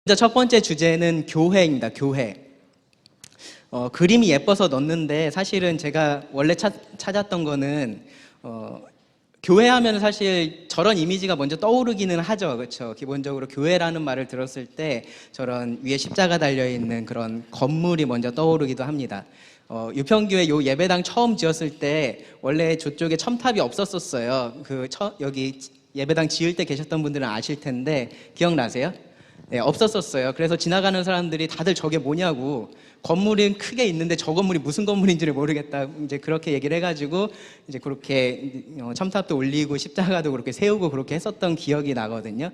먼저 첫 번째 주제는 교회입니다. 교회. 그림이 예뻐서 넣었는데 사실은 제가 원래 찾았던 거는 교회 하면 사실 저런 이미지가 먼저 떠오르기는 하죠. 그렇죠? 기본적으로 교회라는 말을 들었을 때 저런 위에 십자가 달려있는 그런 건물이 먼저 떠오르기도 합니다. 유평교회 요 예배당 처음 지었을 때 원래 저쪽에 첨탑이 없었었어요. 여기 예배당 지을 때 계셨던 분들은 아실 텐데 기억나세요? 네, 없었었어요. 그래서 지나가는 사람들이 다들 저게 뭐냐고, 건물은 크게 있는데 저 건물이 무슨 건물인지를 모르겠다, 이제 그렇게 얘기를 해가지고 이제 그렇게 첨탑도 올리고 십자가도 그렇게 세우고 그렇게 했었던 기억이 나거든요.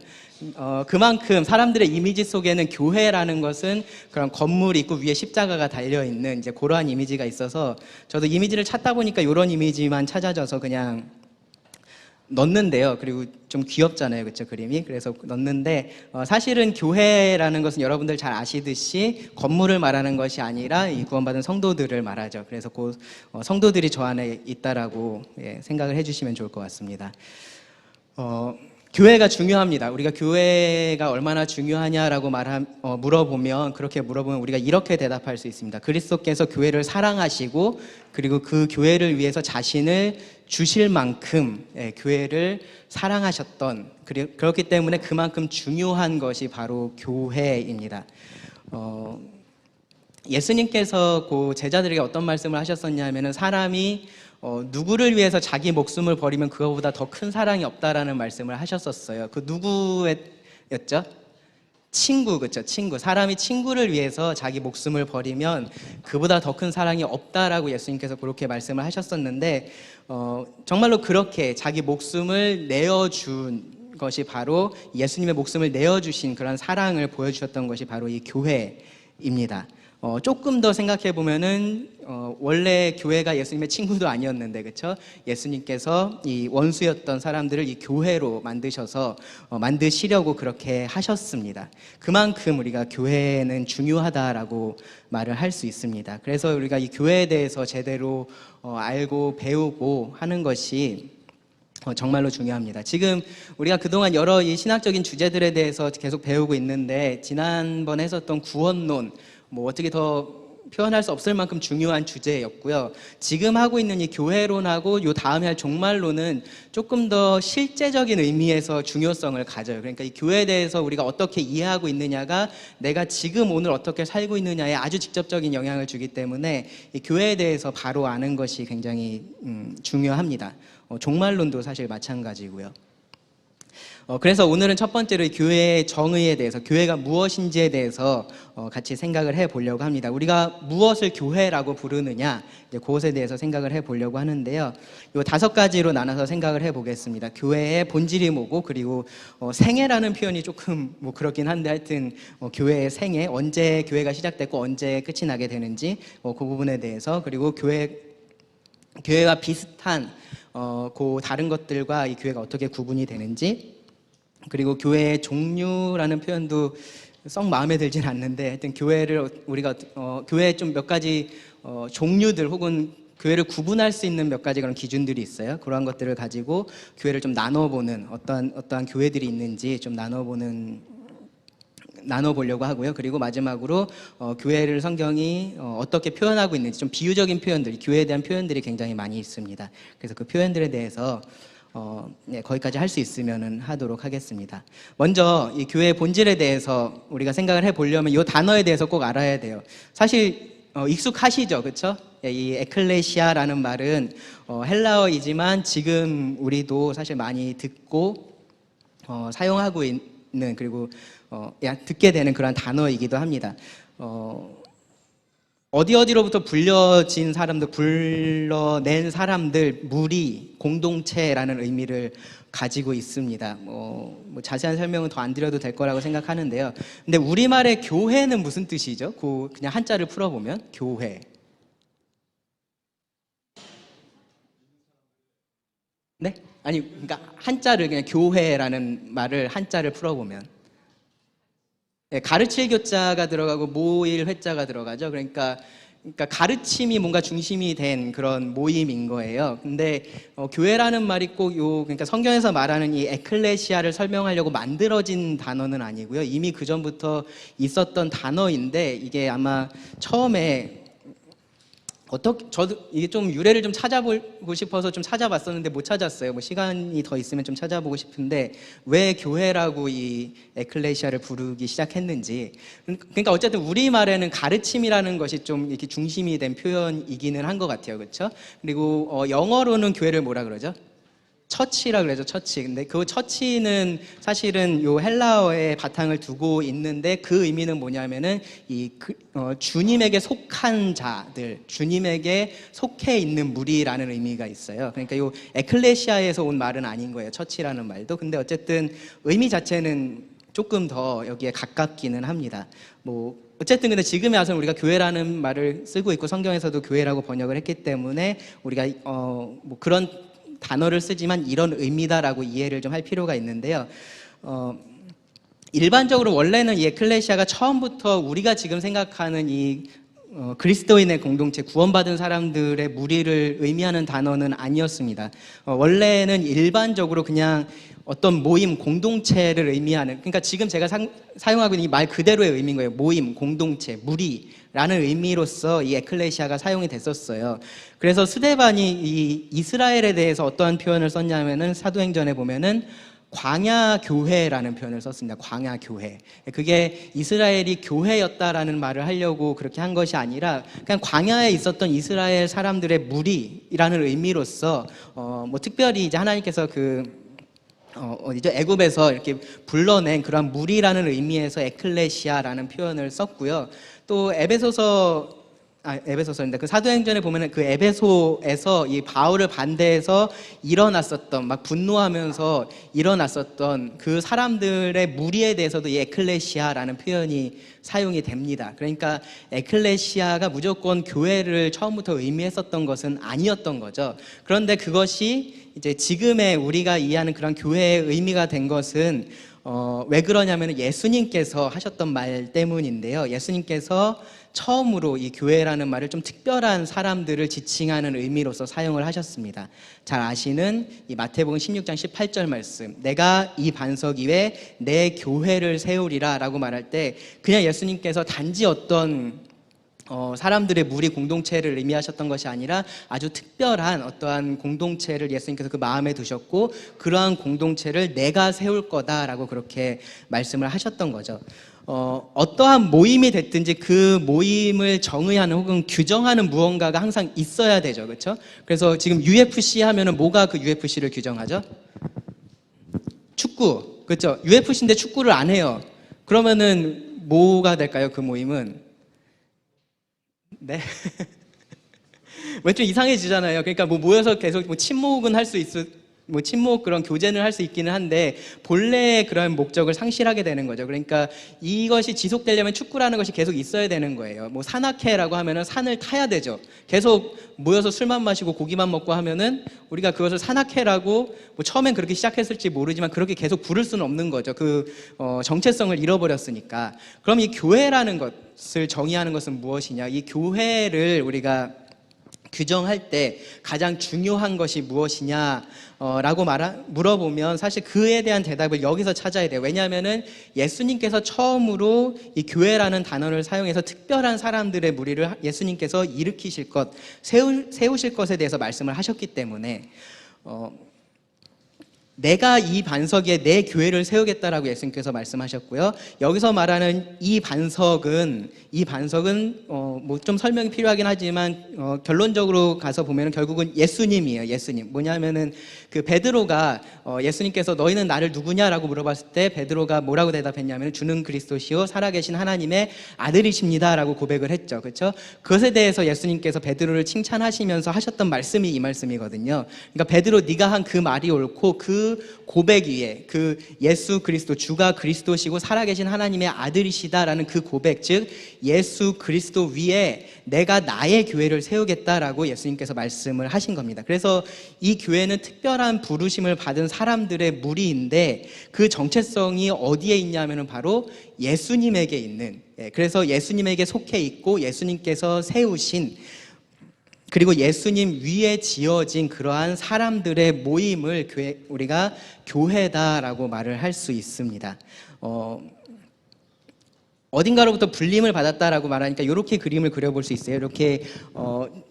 그만큼 사람들의 이미지 속에는 교회라는 것은 그런 건물 있고 위에 십자가가 달려 있는 이제 그러한 이미지가 있어서 저도 이미지를 찾다 보니까 이런 이미지만 찾아져서 그냥 넣는데요. 그리고 좀 귀엽잖아요, 그렇죠, 그림이. 그래서 넣는데 사실은 교회라는 것은 여러분들 잘 아시듯이 건물을 말하는 것이 아니라 이 구원받은 성도들을 말하죠. 그래서 그 성도들이 저 안에 있다라고 생각을 해주시면 좋을 것 같습니다. 교회가 중요합니다. 우리가 교회가 얼마나 중요하냐라고 물어보면, 그렇게 물어보면 우리가 이렇게 대답할 수 있습니다. 그리스도께서 교회를 사랑하시고 그리고 그 교회를 위해서 자신을 주실 만큼 교회를 사랑하셨던, 그렇기 때문에 그만큼 중요한 것이 바로 교회입니다. 예수님께서 그 제자들에게 어떤 말씀을 하셨었냐면은 사람이 누구를 위해서 자기 목숨을 버리면 그거보다 더 큰 사랑이 없다라는 말씀을 하셨었어요. 그 누구였죠? 친구, 그렇죠? 친구. 사람이 친구를 위해서 자기 목숨을 버리면 그보다 더 큰 사랑이 없다라고 예수님께서 그렇게 말씀을 하셨었는데 정말로 그렇게 자기 목숨을 내어준 것이 바로, 예수님의 목숨을 내어주신 그런 사랑을 보여주셨던 것이 바로 이 교회입니다. 조금 더 생각해 보면은 원래 교회가 예수님의 친구도 아니었는데, 그렇죠? 예수님께서 이 원수였던 사람들을 이 교회로 만드셔서 만드시려고 그렇게 하셨습니다. 그만큼 우리가 교회는 중요하다라고 말을 할 수 있습니다. 그래서 우리가 이 교회에 대해서 제대로 알고 배우고 하는 것이 정말로 중요합니다. 지금 우리가 그동안 여러 이 신학적인 주제들에 대해서 계속 배우고 있는데, 지난번에 했었던 구원론, 뭐 어떻게 더 표현할 수 없을 만큼 중요한 주제였고요. 지금 하고 있는 이 교회론하고 요 다음에 할 종말론은 조금 더 실제적인 의미에서 중요성을 가져요. 그러니까 이 교회에 대해서 우리가 어떻게 이해하고 있느냐가 내가 지금 오늘 어떻게 살고 있느냐에 아주 직접적인 영향을 주기 때문에 이 교회에 대해서 바로 아는 것이 굉장히 중요합니다. 종말론도 사실 마찬가지고요. 그래서 오늘은 첫 번째로 교회의 정의에 대해서, 교회가 무엇인지에 대해서 같이 생각을 해보려고 합니다. 우리가 무엇을 교회라고 부르느냐, 그것에 대해서 생각을 해보려고 하는데요. 이 5가지로 나눠서 생각을 해보겠습니다. 교회의 본질이 뭐고, 그리고 생애라는 표현이 조금 뭐 그렇긴 한데 하여튼 교회의 생애, 언제 교회가 시작됐고 언제 끝이 나게 되는지 그 부분에 대해서, 그리고 교회와 비슷한 그 다른 것들과 이 교회가 어떻게 구분이 되는지, 그리고 교회의 종류라는 표현도 썩 마음에 들진 않는데 하여튼 우리가 교회의 좀 몇 가지 종류들, 혹은 교회를 구분할 수 있는 몇 가지 그런 기준들이 있어요. 그러한 것들을 가지고 교회를 좀 나눠보는, 어떠한 교회들이 있는지 좀 나눠보려고 하고요. 그리고 마지막으로 교회를 성경이 어떻게 표현하고 있는지, 좀 비유적인 표현들, 교회에 대한 표현들이 굉장히 많이 있습니다. 그래서 그 표현들에 대해서 거기까지 할 수 있으면 하도록 하겠습니다. 먼저 이 교회의 본질에 대해서 우리가 생각을 해보려면 이 단어에 대해서 꼭 알아야 돼요. 사실 익숙하시죠, 그렇죠? 이 에클레시아라는 말은 헬라어이지만 지금 우리도 사실 많이 듣고 사용하고 있는, 그리고 듣게 되는 그런 단어이기도 합니다. 어디로부터 불러낸 사람들, 무리, 공동체라는 의미를 가지고 있습니다. 뭐 자세한 설명은 더 안 드려도 될 거라고 생각하는데요. 근데 우리말의 교회는 무슨 뜻이죠? 그냥 한자를 풀어보면 교회. 네? 아니, 그러니까 한자를, 그냥 교회라는 말을 한자를 풀어보면 가르칠 교자가 들어가고 모일 회자가 들어가죠. 그러니까 그러니까 가르침이 뭔가 중심이 된 그런 모임인 거예요. 근데 교회라는 말이 꼭 그러니까 성경에서 말하는 이 에클레시아를 설명하려고 만들어진 단어는 아니고요. 이미 그 전부터 있었던 단어인데 이게 아마 처음에 저도 이게 좀 유래를 좀 찾아보고 싶어서 좀 찾아봤었는데 못 찾았어요. 뭐 시간이 더 있으면 좀 찾아보고 싶은데 왜 교회라고 이 에클레시아를 부르기 시작했는지. 그러니까 어쨌든 우리말에는 가르침이라는 것이 좀 이렇게 중심이 된 표현이기는 한 것 같아요, 그렇죠? 그리고 영어로는 교회를 뭐라 그러죠? 처치라 그러죠, 처치. 근데 그 처치는 사실은 요 헬라어의 바탕을 두고 있는데 그 의미는 뭐냐면은 주님에게 속한 자들, 주님에게 속해 있는 무리라는 의미가 있어요. 그러니까 요 에클레시아에서 온 말은 아닌 거예요, 처치라는 말도. 근데 어쨌든 의미 자체는 조금 더 여기에 가깝기는 합니다. 뭐 어쨌든 근데 지금에 와서 우리가 교회라는 말을 쓰고 있고 성경에서도 교회라고 번역을 했기 때문에 우리가 뭐 그런 단어를 쓰지만 이런 의미다라고 이해를 좀 할 필요가 있는데요. 일반적으로 원래는 이 에클레시아가 처음부터 우리가 지금 생각하는 이 그리스도인의 공동체, 구원받은 사람들의 무리를 의미하는 단어는 아니었습니다. 원래는 일반적으로 그냥 어떤 모임, 공동체를 의미하는, 그러니까 지금 제가 사용하고 있는 이 말 그대로의 의미인 거예요. 모임, 공동체, 무리라는 의미로서 이 에클레시아가 사용이 됐었어요. 그래서 스데반이 이 이스라엘에 대해서 어떠한 표현을 썼냐면은 사도행전에 보면은 광야교회라는 표현을 썼습니다. 광야교회. 그게 이스라엘이 교회였다라는 말을 하려고 그렇게 한 것이 아니라 그냥 광야에 있었던 이스라엘 사람들의 무리라는 의미로서 뭐 특별히 이제 하나님께서 어디죠? 애굽에서 이렇게 불러낸 그런 무리라는 의미에서 에클레시아라는 표현을 썼고요. 또 에베소서인데 그 사도행전에 보면은 그 에베소에서 이 바울을 반대해서 일어났었던, 막 분노하면서 일어났었던 그 사람들의 무리에 대해서도 이 에클레시아라는 표현이 사용이 됩니다. 그러니까 에클레시아가 무조건 교회를 처음부터 의미했었던 것은 아니었던 거죠. 그런데 그것이 이제 지금의 우리가 이해하는 그런 교회의 의미가 된 것은 왜 그러냐면 예수님께서 하셨던 말 때문인데요. 예수님께서 처음으로 이 교회라는 말을 좀 특별한 사람들을 지칭하는 의미로서 사용을 하셨습니다. 잘 아시는 이 마태복음 16장 18절 말씀, 내가 이 반석 위에 내 교회를 세우리라 라고 말할 때 그냥 예수님께서 단지 어떤 사람들의 무리 공동체를 의미하셨던 것이 아니라 아주 특별한 어떠한 공동체를 예수님께서 그 마음에 두셨고 그러한 공동체를 내가 세울 거다라고 그렇게 말씀을 하셨던 거죠. 어떠한 모임이 됐든지 그 모임을 정의하는 혹은 규정하는 무언가가 항상 있어야 되죠, 그렇죠? 그래서 지금 UFC 하면은 뭐가 그 UFC를 규정하죠? 축구, 그렇죠? UFC인데 축구를 안 해요. 그러면은 뭐가 될까요? 그 모임은? 네. 왜 좀 이상해지잖아요. 그러니까 뭐 모여서 계속 뭐 친목은 할 수 뭐 친목 그런 교제는 할 수 있기는 한데 본래의 그런 목적을 상실하게 되는 거죠. 그러니까 이것이 지속되려면 축구라는 것이 계속 있어야 되는 거예요. 뭐 산악회라고 하면은 산을 타야 되죠. 계속 모여서 술만 마시고 고기만 먹고 하면은 우리가 그것을 산악회라고 뭐 처음엔 그렇게 시작했을지 모르지만 그렇게 계속 부를 수는 없는 거죠. 정체성을 잃어버렸으니까. 그럼 이 교회라는 것을 정의하는 것은 무엇이냐? 이 교회를 우리가 규정할 때 가장 중요한 것이 무엇이냐 라고 물어보면 사실 그에 대한 대답을 여기서 찾아야 돼요. 왜냐하면은 예수님께서 처음으로 이 교회라는 단어를 사용해서 특별한 사람들의 무리를 예수님께서 일으키실 것, 세우실 것에 대해서 말씀을 하셨기 때문에 내가 이 반석 위에 내 교회를 세우겠다라고 예수님께서 말씀하셨고요. 여기서 말하는 이 반석은 뭐 좀 설명이 필요하긴 하지만 결론적으로 가서 보면 결국은 예수님이에요. 예수님. 뭐냐면은 그 베드로가 예수님께서 너희는 나를 누구냐라고 물어봤을 때 베드로가 뭐라고 대답했냐면 주는 그리스도시요 살아계신 하나님의 아들이십니다라고 고백을 했죠. 그렇죠? 그것에 대해서 예수님께서 베드로를 칭찬하시면서 하셨던 말씀이 이 말씀이거든요. 그러니까 베드로 네가 한 그 말이 옳고 그 그 고백 위에 그 예수 그리스도, 주가 그리스도시고 살아계신 하나님의 아들이시다라는 그 고백, 즉 예수 그리스도 위에 내가 나의 교회를 세우겠다라고 예수님께서 말씀을 하신 겁니다. 그래서 이 교회는 특별한 부르심을 받은 사람들의 무리인데 그 정체성이 어디에 있냐면은 바로 예수님에게 있는, 그래서 예수님에게 속해 있고 예수님께서 세우신, 그리고 예수님 위에 지어진 그러한 사람들의 모임을 우리가 교회다라고 말을 할 수 있습니다. 어딘가로부터 불림을 받았다라고 말하니까 이렇게 그림을 그려볼 수 있어요. 이렇게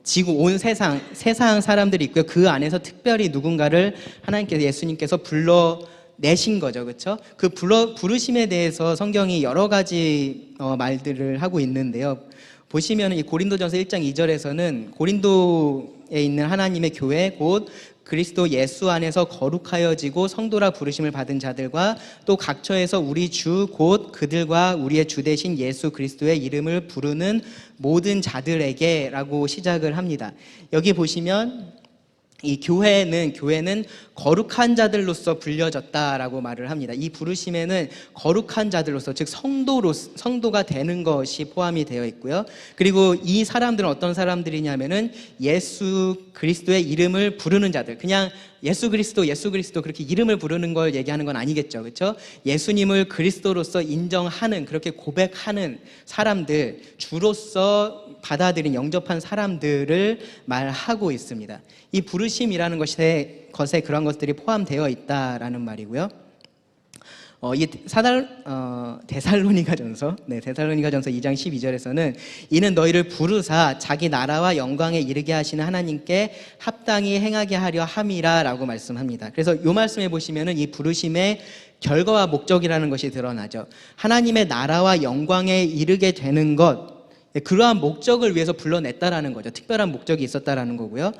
지구 온 세상 사람들이 있고요. 그 안에서 특별히 누군가를 하나님께서, 예수님께서 불러내신 거죠, 그렇죠? 그 부르심에 대해서 성경이 여러 가지 말들을 하고 있는데요. 보시면 이 고린도전서 1장 2절에서는 고린도에 있는 하나님의 교회 곧 그리스도 예수 안에서 거룩하여지고 성도라 부르심을 받은 자들과 또 각처에서 우리 주 곧 그들과 우리의 주 되신 예수 그리스도의 이름을 부르는 모든 자들에게라고 시작을 합니다. 여기 보시면 이 교회는 거룩한 자들로서 불려졌다라고 말을 합니다. 이 부르심에는 거룩한 자들로서, 즉 성도가 되는 것이 포함이 되어 있고요. 그리고 이 사람들은 어떤 사람들이냐면은 예수 그리스도의 이름을 부르는 자들, 그냥 예수 그리스도 그렇게 이름을 부르는 걸 얘기하는 건 아니겠죠, 그렇죠? 예수님을 그리스도로서 인정하는, 그렇게 고백하는 사람들, 주로서 받아들인, 영접한 사람들을 말하고 있습니다. 이 부르심이라는 것에 그런 것들이 포함되어 있다라는 말이고요. 이 데살로니가전서 2장 12절에서는 이는 너희를 부르사 자기 나라와 영광에 이르게 하시는 하나님께 합당히 행하게 하려 함이라라고 말씀합니다. 그래서 이 말씀에 보시면은 이 부르심의 결과와 목적이라는 것이 드러나죠. 하나님의 나라와 영광에 이르게 되는 것, 그러한 목적을 위해서 불러냈다라는 거죠. 특별한 목적이 있었다라는 거고요.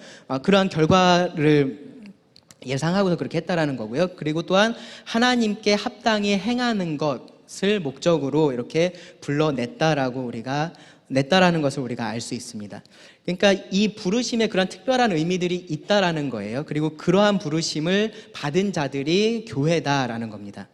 그러한 결과를 예상하고서 그렇게 했다라는 거고요. 그리고 또한 하나님께 합당히 행하는 것을 목적으로 이렇게 불러냈다라는 것을 우리가 알 수 있습니다. 그러니까 이 부르심에 그런 특별한 의미들이 있다라는 거예요. 그리고 그러한 부르심을 받은 자들이 교회다라는 겁니다.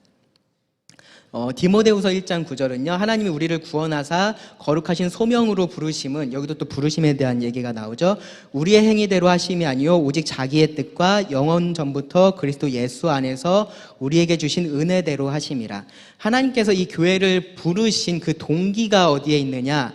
디모데후서 1장 9절은요. 하나님이 우리를 구원하사 거룩하신 소명으로 부르심은, 여기도 또 부르심에 대한 얘기가 나오죠. 우리의 행위대로 하심이 아니요 오직 자기의 뜻과 영원 전부터 그리스도 예수 안에서 우리에게 주신 은혜대로 하심이라. 하나님께서 이 교회를 부르신 그 동기가 어디에 있느냐?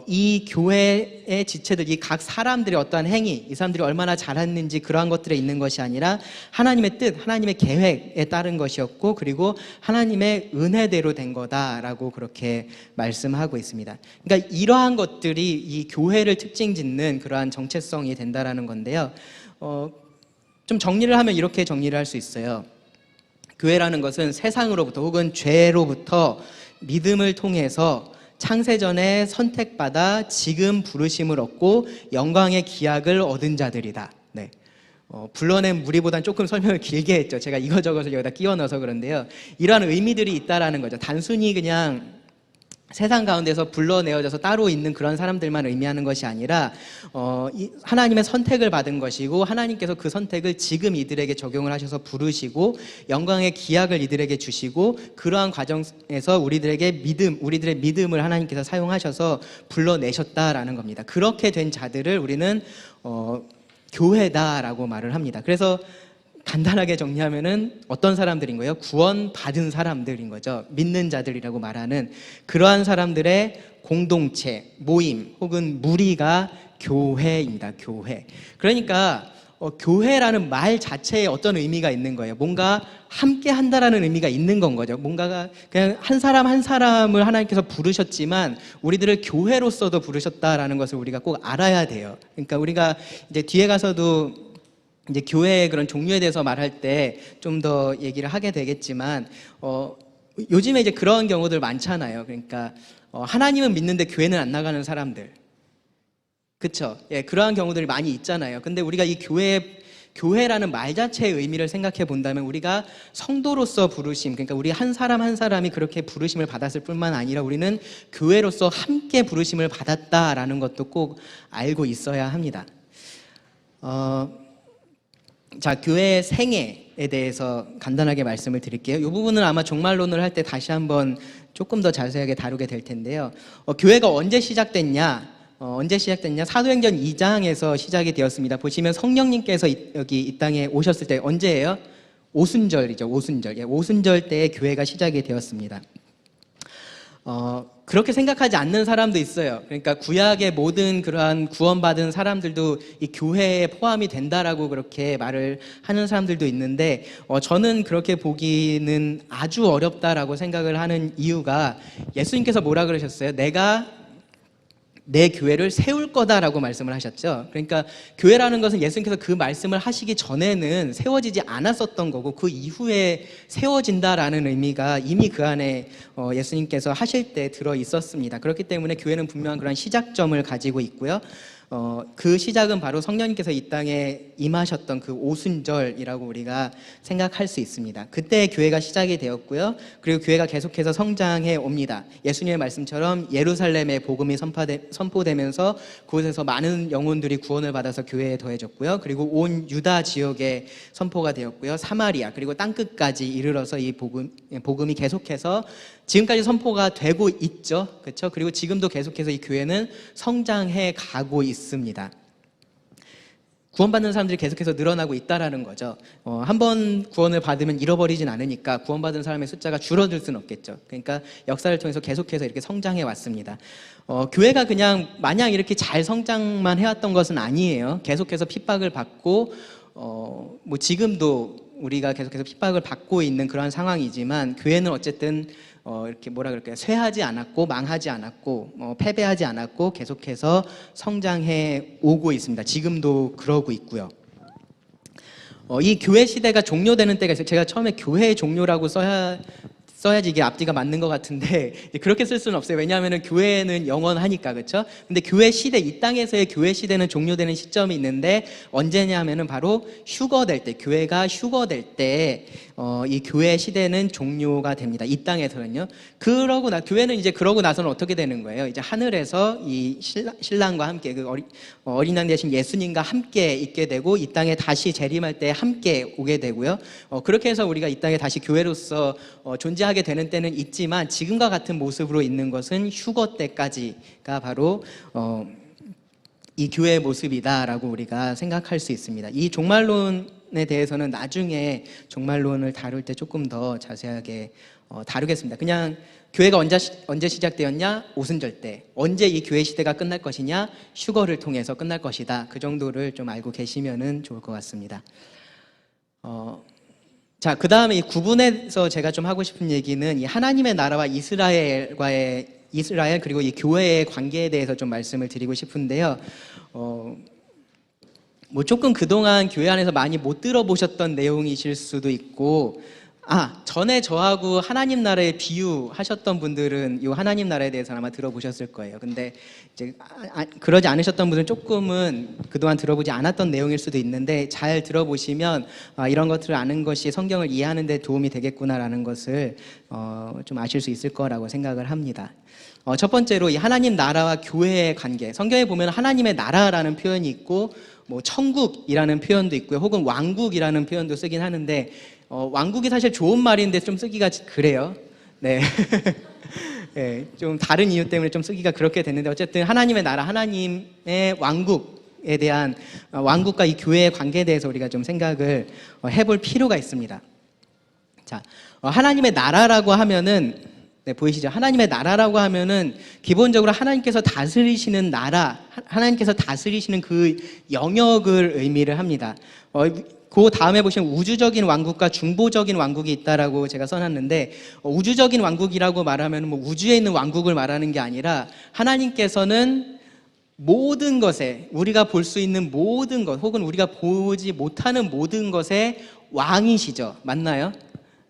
이 교회의 지체들, 이 각 사람들의 어떠한 행위, 이 사람들이 얼마나 잘했는지 그러한 것들에 있는 것이 아니라 하나님의 뜻, 하나님의 계획에 따른 것이었고, 그리고 하나님의 은혜대로 된 거다라고 그렇게 말씀하고 있습니다. 그러니까 이러한 것들이 이 교회를 특징 짓는 그러한 정체성이 된다라는 건데요. 좀 정리를 하면 이렇게 정리를 할 수 있어요. 교회라는 것은 세상으로부터 혹은 죄로부터 믿음을 통해서 창세전에 선택받아 지금 부르심을 얻고 영광의 기약을 얻은 자들이다. 네. 불러낸 무리보다는 조금 설명을 길게 했죠. 제가 이거저것을 여기다 끼워 넣어서 그런데요. 이러한 의미들이 있다라는 거죠. 단순히 그냥 세상 가운데서 불러내어져서 따로 있는 그런 사람들만 의미하는 것이 아니라 하나님의 선택을 받은 것이고, 하나님께서 그 선택을 지금 이들에게 적용을 하셔서 부르시고 영광의 기약을 이들에게 주시고, 그러한 과정에서 우리들의 믿음을 하나님께서 사용하셔서 불러내셨다라는 겁니다. 그렇게 된 자들을 우리는 교회다라고 말을 합니다. 그래서 간단하게 정리하면은 어떤 사람들인 거예요? 구원받은 사람들인 거죠. 믿는 자들이라고 말하는 그러한 사람들의 공동체, 모임 혹은 무리가 교회입니다. 교회. 그러니까 교회라는 말 자체에 어떤 의미가 있는 거예요. 뭔가 함께 한다라는 의미가 있는 건 거죠. 뭔가가 그냥 한 사람 한 사람을 하나님께서 부르셨지만 우리들을 교회로서도 부르셨다라는 것을 우리가 꼭 알아야 돼요. 그러니까 우리가 이제 뒤에 가서도 이제 교회의 그런 종류에 대해서 말할 때 좀 더 얘기를 하게 되겠지만, 요즘에 이제 그런 경우들 많잖아요. 그러니까 하나님은 믿는데 교회는 안 나가는 사람들, 그렇죠? 예, 그러한 경우들이 많이 있잖아요. 근데 우리가 이 교회라는 말 자체의 의미를 생각해 본다면, 우리가 성도로서 부르심, 그러니까 우리 한 사람 한 사람이 그렇게 부르심을 받았을 뿐만 아니라 우리는 교회로서 함께 부르심을 받았다라는 것도 꼭 알고 있어야 합니다. 자, 교회 생애에 대해서 간단하게 말씀을 드릴게요. 이 부분은 아마 종말론을 할 때 다시 한번 조금 더 자세하게 다루게 될 텐데요. 교회가 언제 시작됐냐? 사도행전 2장에서 시작이 되었습니다. 보시면 성령님께서 여기 이 땅에 오셨을 때 언제예요? 오순절이죠. 오순절. 오순절 때에 교회가 시작이 되었습니다. 그렇게 생각하지 않는 사람도 있어요. 그러니까 구약의 모든 그러한 구원받은 사람들도 이 교회에 포함이 된다라고 그렇게 말을 하는 사람들도 있는데, 저는 그렇게 보기는 아주 어렵다라고 생각을 하는 이유가, 예수님께서 뭐라 그러셨어요? 내가 내 교회를 세울 거다라고 말씀을 하셨죠. 그러니까 교회라는 것은 예수님께서 그 말씀을 하시기 전에는 세워지지 않았었던 거고, 그 이후에 세워진다라는 의미가 이미 그 안에 예수님께서 하실 때 들어 있었습니다. 그렇기 때문에 교회는 분명한 그런 시작점을 가지고 있고요. 그 시작은 바로 성령님께서 이 땅에 임하셨던 그 오순절이라고 우리가 생각할 수 있습니다. 그때 교회가 시작이 되었고요. 그리고 교회가 계속해서 성장해 옵니다. 예수님의 말씀처럼 예루살렘의 복음이 선포되면서 그곳에서 많은 영혼들이 구원을 받아서 교회에 더해졌고요. 그리고 온 유다 지역에 선포가 되었고요. 사마리아 그리고 땅끝까지 이르러서 이 복음이 계속해서 지금까지 선포가 되고 있죠. 그렇죠? 그리고 지금도 계속해서 이 교회는 성장해 가고 있습니다. 구원받는 사람들이 계속해서 늘어나고 있다라는 거죠. 한 번 구원을 받으면 잃어버리진 않으니까 구원받은 사람의 숫자가 줄어들 수는 없겠죠. 그러니까 역사를 통해서 계속해서 이렇게 성장해 왔습니다. 교회가 그냥 마냥 이렇게 잘 성장만 해왔던 것은 아니에요. 계속해서 핍박을 받고, 뭐 지금도 우리가 계속해서 핍박을 받고 있는 그런 상황이지만, 교회는 어쨌든 이렇게 뭐라 그럴까요? 쇠하지 않았고 망하지 않았고 패배하지 않았고 계속해서 성장해 오고 있습니다. 지금도 그러고 있고요. 이 교회 시대가 종료되는 때가 있어요. 제가 처음에 교회의 종료라고 써야지 이게 앞뒤가 맞는 것 같은데 그렇게 쓸 수는 없어요. 왜냐하면 교회는 영원하니까, 그렇죠? 근데 교회 시대, 이 땅에서의 교회 시대는 종료되는 시점이 있는데 언제냐 하면은 바로 휴거될 때, 교회가 휴거될 때 이 교회 시대는 종료가 됩니다. 이 땅에서는요. 교회는 이제 그러고 나서는 어떻게 되는 거예요? 이제 하늘에서 이 신랑과 함께 그 어린 양 대신 예수님과 함께 있게 되고, 이 땅에 다시 재림할 때 함께 오게 되고요. 그렇게 해서 우리가 이 땅에 다시 교회로서 존재하게 되는 때는 있지만, 지금과 같은 모습으로 있는 것은 휴거 때까지가 바로 이 교회의 모습이다라고 우리가 생각할 수 있습니다. 이 종말론에 대해서는 나중에 종말론을 다룰 때 조금 더 자세하게 다루겠습니다. 그냥 교회가 언제 시작되었냐? 오순절 때. 언제 이 교회 시대가 끝날 것이냐? 휴거를 통해서 끝날 것이다. 그 정도를 좀 알고 계시면은 좋을 것 같습니다. 자, 그 다음에 이 구분해서 제가 좀 하고 싶은 얘기는 이 하나님의 나라와 이스라엘 그리고 이 교회의 관계에 대해서 좀 말씀을 드리고 싶은데요. 뭐 조금 그동안 교회 안에서 많이 못 들어보셨던 내용이실 수도 있고, 전에 저하고 하나님 나라에 비유하셨던 분들은 이 하나님 나라에 대해서 아마 들어보셨을 거예요. 근데 이제 그러지 않으셨던 분들은 조금은 그동안 들어보지 않았던 내용일 수도 있는데, 잘 들어보시면 이런 것들을 아는 것이 성경을 이해하는 데 도움이 되겠구나라는 것을 좀 아실 수 있을 거라고 생각을 합니다. 첫 번째로 이 하나님 나라와 교회의 관계. 성경에 보면 하나님의 나라라는 표현이 있고, 뭐 천국이라는 표현도 있고요. 혹은 왕국이라는 표현도 쓰긴 하는데, 왕국이 사실 좋은 말인데 좀 쓰기가 그래요. 네. 네, 좀 다른 이유 때문에 좀 쓰기가 그렇게 됐는데, 어쨌든 하나님의 나라, 하나님의 왕국에 대한 왕국과 이 교회의 관계에 대해서 우리가 좀 생각을 해볼 필요가 있습니다. 자, 하나님의 나라라고 하면은, 네, 보이시죠? 하나님의 나라라고 하면은 기본적으로 하나님께서 다스리시는 나라, 하나님께서 다스리시는 그 영역을 의미를 합니다. 그 다음에 보시면 우주적인 왕국과 중보적인 왕국이 있다라고 제가 써놨는데, 우주적인 왕국이라고 말하면 뭐 우주에 있는 왕국을 말하는 게 아니라, 하나님께서는 모든 것에, 우리가 볼 수 있는 모든 것, 혹은 우리가 보지 못하는 모든 것의 왕이시죠. 맞나요?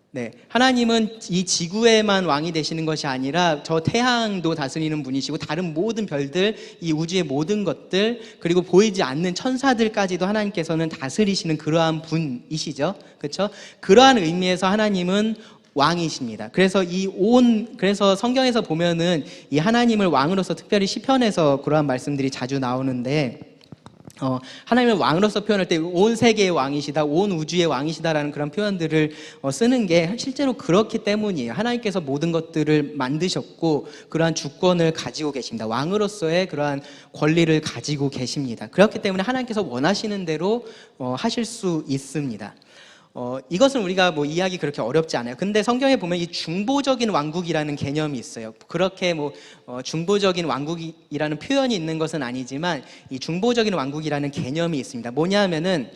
네, 하나님은 이 지구에만 왕이 되시는 것이 아니라 저 태양도 다스리는 분이시고, 다른 모든 별들, 이 우주의 모든 것들, 그리고 보이지 않는 천사들까지도 하나님께서는 다스리시는 그러한 분이시죠. 그렇죠? 그러한 의미에서 하나님은 왕이십니다. 그래서 그래서 성경에서 보면은 이 하나님을 왕으로서, 특별히 시편에서 그러한 말씀들이 자주 나오는데, 하나님을 왕으로서 표현할 때 온 세계의 왕이시다, 온 우주의 왕이시다라는 그런 표현들을 쓰는 게 실제로 그렇기 때문이에요. 하나님께서 모든 것들을 만드셨고 그러한 주권을 가지고 계십니다. 왕으로서의 그러한 권리를 가지고 계십니다. 그렇기 때문에 하나님께서 원하시는 대로 하실 수 있습니다. 이것은 우리가 뭐 이해하기 그렇게 어렵지 않아요. 근데 성경에 보면 이 중보적인 왕국이라는 개념이 있어요. 그렇게 중보적인 왕국이라는 표현이 있는 것은 아니지만 이 중보적인 왕국이라는 개념이 있습니다. 뭐냐면은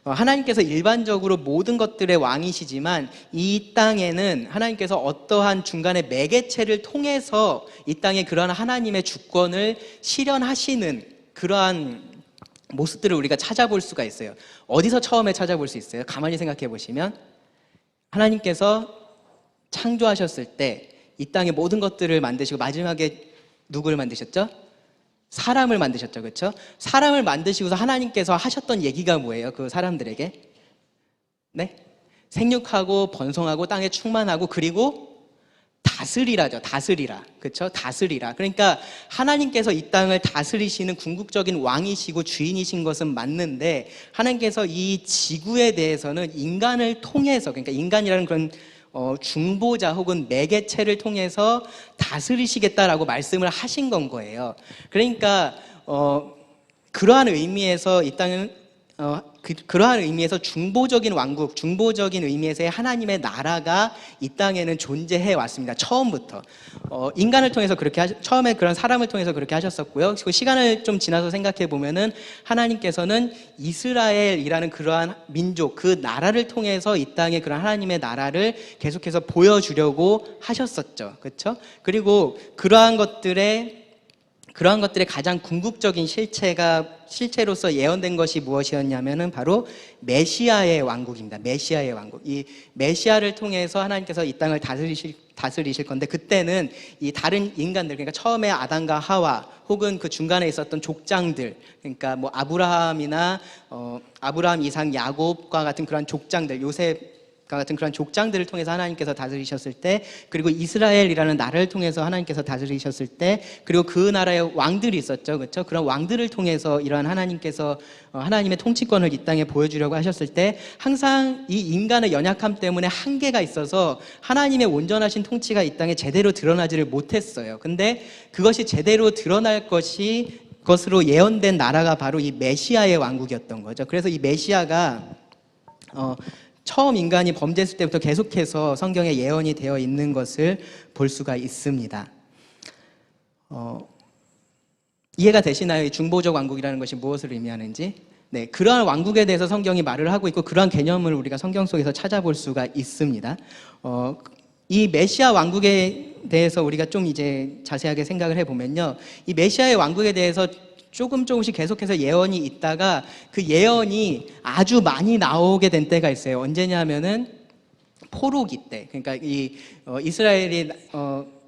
하나님께서 일반적으로 모든 것들의 왕이시지만 이 땅에는 하나님께서 어떠한 중간에 매개체를 통해서 이 땅에 그러한 하나님의 주권을 실현하시는 그러한 모습들을 우리가 찾아볼 수가 있어요. 어디서 처음에 찾아볼 수 있어요? 가만히 생각해 보시면 하나님께서 창조하셨을 때 이 땅의 모든 것들을 만드시고 마지막에 누구를 만드셨죠? 사람을 만드셨죠. 그렇죠? 사람을 만드시고서 하나님께서 하셨던 얘기가 뭐예요? 그 사람들에게? 네? 생육하고 번성하고 땅에 충만하고 그리고 다스리라죠. 다스리라. 그렇죠? 다스리라. 그러니까 하나님께서 이 땅을 다스리시는 궁극적인 왕이시고 주인이신 것은 맞는데 하나님께서 이 지구에 대해서는 인간을 통해서, 그러니까 인간이라는 그런 중보자 혹은 매개체를 통해서 다스리시겠다라고 말씀을 하신 건 거예요. 그러니까 그러한 의미에서 이 땅은 그러한 의미에서 중보적인 왕국, 중보적인 의미에서의 하나님의 나라가 이 땅에는 존재해 왔습니다. 처음부터 인간을 통해서 그렇게 처음에 그런 사람을 통해서 그렇게 하셨었고요. 그리고 시간을 좀 지나서 생각해 보면은 하나님께서는 이스라엘이라는 그러한 민족, 그 나라를 통해서 이 땅에 그런 하나님의 나라를 계속해서 보여주려고 하셨었죠. 그렇죠? 그리고 그러한 것들의 가장 궁극적인 실체로서 예언된 것이 무엇이었냐면은 바로 메시아의 왕국입니다. 메시아의 왕국. 이 메시아를 통해서 하나님께서 이 땅을 다스리실 건데 그때는 이 다른 인간들, 그러니까 처음에 아담과 하와 혹은 그 중간에 있었던 족장들, 그러니까 뭐 아브라함, 이삭, 야곱과 같은 그런 족장들, 요셉 같은 그런 족장들을 통해서 하나님께서 다스리셨을 때, 그리고 이스라엘이라는 나라를 통해서 하나님께서 다스리셨을 때, 그리고 그 나라의 왕들이 있었죠. 그렇죠? 그런 왕들을 통해서 이러한 하나님께서 하나님의 통치권을 이 땅에 보여주려고 하셨을 때 항상 이 인간의 연약함 때문에 한계가 있어서 하나님의 온전하신 통치가 이 땅에 제대로 드러나지를 못했어요. 근데 그것이 제대로 드러날 것으로 예언된 나라가 바로 이 메시아의 왕국이었던 거죠. 그래서 이 메시아가 처음 인간이 범죄했을 때부터 계속해서 성경에 예언이 되어 있는 것을 볼 수가 있습니다. 이해가 되시나요? 이 중보적 왕국이라는 것이 무엇을 의미하는지? 네, 그러한 왕국에 대해서 성경이 말을 하고 있고 그러한 개념을 우리가 성경 속에서 찾아볼 수가 있습니다. 이 메시아 왕국에 대해서 우리가 좀 이제 자세하게 생각을 해보면요, 이 메시아의 왕국에 대해서 조금씩 계속해서 예언이 있다가 그 예언이 아주 많이 나오게 된 때가 있어요. 언제냐면은 포로기 때. 그러니까 이 이스라엘이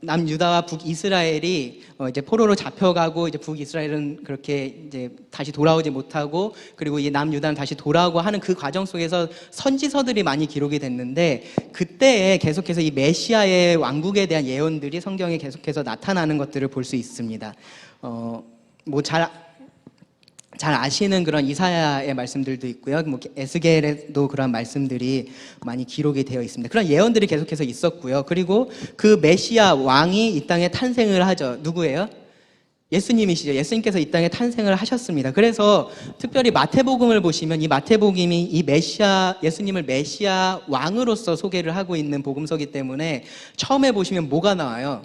남유다와 북이스라엘이 이제 포로로 잡혀가고 이제 북이스라엘은 그렇게 이제 다시 돌아오지 못하고, 그리고 이 남유다는 다시 돌아오고 하는 그 과정 속에서 선지서들이 많이 기록이 됐는데 그때에 계속해서 이 메시아의 왕국에 대한 예언들이 성경에 계속해서 나타나는 것들을 볼 수 있습니다. 뭐 잘 아시는 그런 이사야의 말씀들도 있고요. 뭐 에스겔에도 그런 말씀들이 많이 기록이 되어 있습니다. 그런 예언들이 계속해서 있었고요. 그리고 그 메시아 왕이 이 땅에 탄생을 하죠. 누구예요? 예수님이시죠. 예수님께서 이 땅에 탄생을 하셨습니다. 그래서 특별히 마태복음을 보시면 이 마태복음이 이 예수님을 메시아 왕으로서 소개를 하고 있는 복음서이기 때문에 처음에 보시면 뭐가 나와요?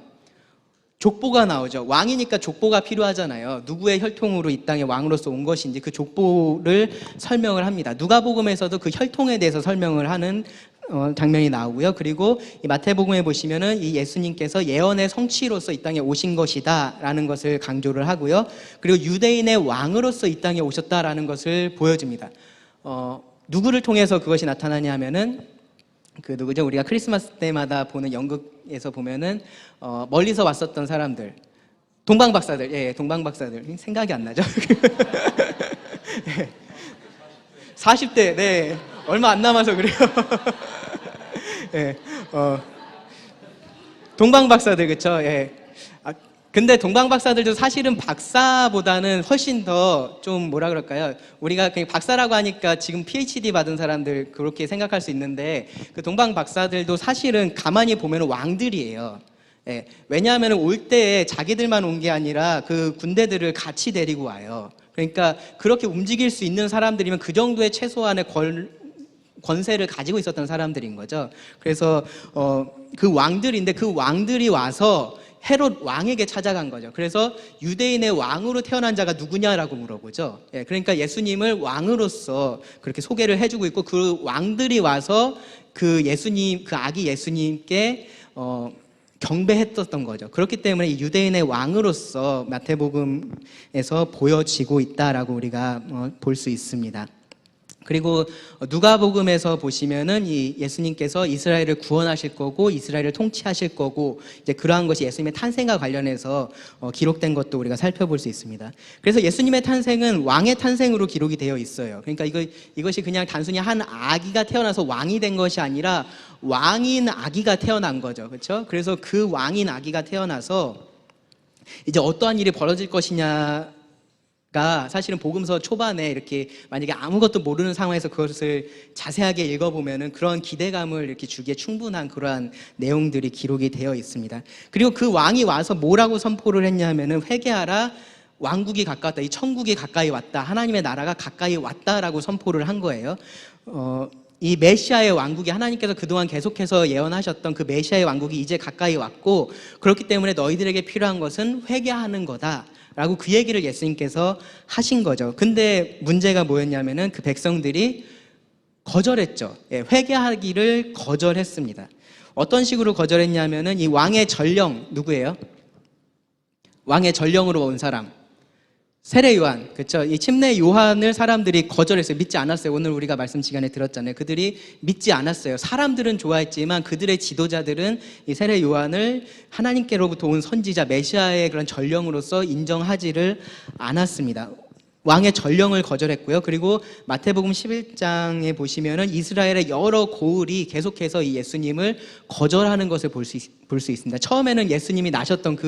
족보가 나오죠. 왕이니까 족보가 필요하잖아요. 누구의 혈통으로 이 땅에 왕으로서 온 것인지 그 족보를 설명을 합니다. 누가복음에서도 그 혈통에 대해서 설명을 하는 장면이 나오고요. 그리고 이 마태복음에 보시면은 이 예수님께서 예언의 성취로서 이 땅에 오신 것이다라는 것을 강조를 하고요. 그리고 유대인의 왕으로서 이 땅에 오셨다라는 것을 보여줍니다. 누구를 통해서 그것이 나타나냐면은 그 누구죠? 우리가 크리스마스 때마다 보는 연극에서 보면은 멀리서 왔었던 사람들, 동방박사들, 예, 동방박사들 생각이 안 나죠? 40대, 네, 얼마 안 남아서 그래요. 예, 동방박사들, 그렇죠? 예. 근데 동방 박사들도 사실은 박사보다는 훨씬 더 좀 뭐라 그럴까요? 우리가 그냥 박사라고 하니까 지금 PhD 받은 사람들 그렇게 생각할 수 있는데 그 동방 박사들도 사실은 가만히 보면 왕들이에요. 예, 왜냐하면 올 때에 자기들만 온 게 아니라 그 군대들을 같이 데리고 와요. 그러니까 그렇게 움직일 수 있는 사람들이면 그 정도의 최소한의 권세를 가지고 있었던 사람들인 거죠. 그래서 그 왕들인데 그 왕들이 와서 헤롯 왕에게 찾아간 거죠. 그래서 유대인의 왕으로 태어난 자가 누구냐라고 물어보죠. 예, 그러니까 예수님을 왕으로서 그렇게 소개를 해주고 있고 그 왕들이 와서 그 예수님, 그 아기 예수님께 경배했었던 거죠. 그렇기 때문에 이 유대인의 왕으로서 마태복음에서 보여지고 있다라고 우리가 볼 수 있습니다. 그리고 누가복음에서 보시면은 이 예수님께서 이스라엘을 구원하실 거고 이스라엘을 통치하실 거고 이제 그러한 것이 예수님의 탄생과 관련해서 기록된 것도 우리가 살펴볼 수 있습니다. 그래서 예수님의 탄생은 왕의 탄생으로 기록이 되어 있어요. 그러니까 이것이 그냥 단순히 한 아기가 태어나서 왕이 된 것이 아니라 왕인 아기가 태어난 거죠. 그렇죠? 그래서 그 왕인 아기가 태어나서 이제 어떠한 일이 벌어질 것이냐 사실은 복음서 초반에 이렇게 만약에 아무것도 모르는 상황에서 그것을 자세하게 읽어보면은 그런 기대감을 이렇게 주기에 충분한 그러한 내용들이 기록이 되어 있습니다. 그리고 그 왕이 와서 뭐라고 선포를 했냐면은 회개하라, 왕국이 가까웠다, 이 천국이 가까이 왔다, 하나님의 나라가 가까이 왔다라고 선포를 한 거예요. 이 메시아의 왕국이 하나님께서 그동안 계속해서 예언하셨던 그 메시아의 왕국이 이제 가까이 왔고 그렇기 때문에 너희들에게 필요한 것은 회개하는 거다 라고 그 얘기를 예수님께서 하신 거죠. 근데 문제가 뭐였냐면은 그 백성들이 거절했죠. 예, 회개하기를 거절했습니다. 어떤 식으로 거절했냐면은 이 왕의 전령, 누구예요? 왕의 전령으로 온 사람. 세례 요한, 그렇죠? 이 침례 요한을 사람들이 거절했어요. 믿지 않았어요. 오늘 우리가 말씀 시간에 들었잖아요. 그들이 믿지 않았어요. 사람들은 좋아했지만 그들의 지도자들은 이 세례 요한을 하나님께로부터 온 선지자 메시아의 그런 전령으로서 인정하지를 않았습니다. 왕의 전령을 거절했고요. 그리고 마태복음 11장에 보시면은 이스라엘의 여러 고을이 계속해서 이 예수님을 거절하는 것을 볼 수 있습니다. 처음에는 예수님이 나셨던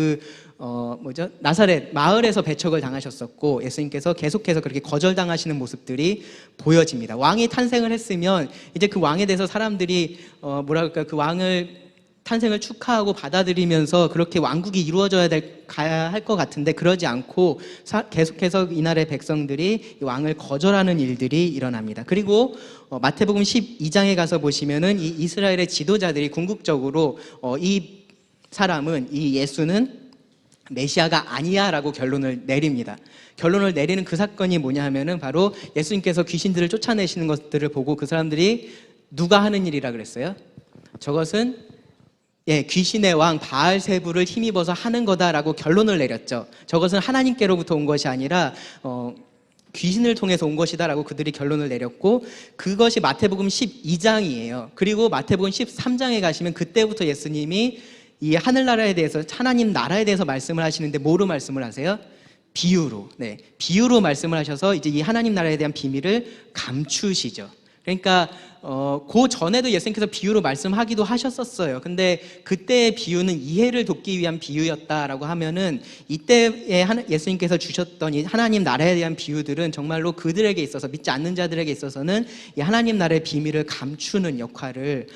나사렛 마을에서 배척을 당하셨었고 예수님께서 계속해서 그렇게 거절당하시는 모습들이 보여집니다. 왕이 탄생을 했으면 이제 그 왕에 대해서 사람들이 그 왕을 탄생을 축하하고 받아들이면서 그렇게 왕국이 이루어져야 가야 할 것 같은데 그러지 않고 계속해서 이날의 백성들이 이 왕을 거절하는 일들이 일어납니다. 그리고 마태복음 12장에 가서 보시면은 이 이스라엘의 지도자들이 궁극적으로 이 사람은, 이 예수는 메시아가 아니야라고 결론을 내립니다. 결론을 내리는 그 사건이 뭐냐 하면은 바로 예수님께서 귀신들을 쫓아내시는 것들을 보고 그 사람들이 누가 하는 일이라 그랬어요? 저것은 귀신의 왕 바알세불을 힘입어서 하는 거다라고 결론을 내렸죠. 저것은 하나님께로부터 온 것이 아니라 귀신을 통해서 온 것이다라고 그들이 결론을 내렸고 그것이 마태복음 12장이에요. 그리고 마태복음 13장에 가시면 그때부터 예수님이 이 하늘나라에 대해서, 하나님 나라에 대해서 말씀을 하시는데 뭐로 말씀을 하세요? 비유로. 비유로 말씀을 하셔서 이제 이 하나님 나라에 대한 비밀을 감추시죠. 그러니까 그 전에도 예수님께서 비유로 말씀하기도 하셨었어요. 근데 그때의 비유는 이해를 돕기 위한 비유였다라고 하면은 이때에 예수님께서 주셨던 이 하나님 나라에 대한 비유들은 정말로 그들에게 있어서, 믿지 않는 자들에게 있어서는 이 하나님 나라의 비밀을 감추는 역할을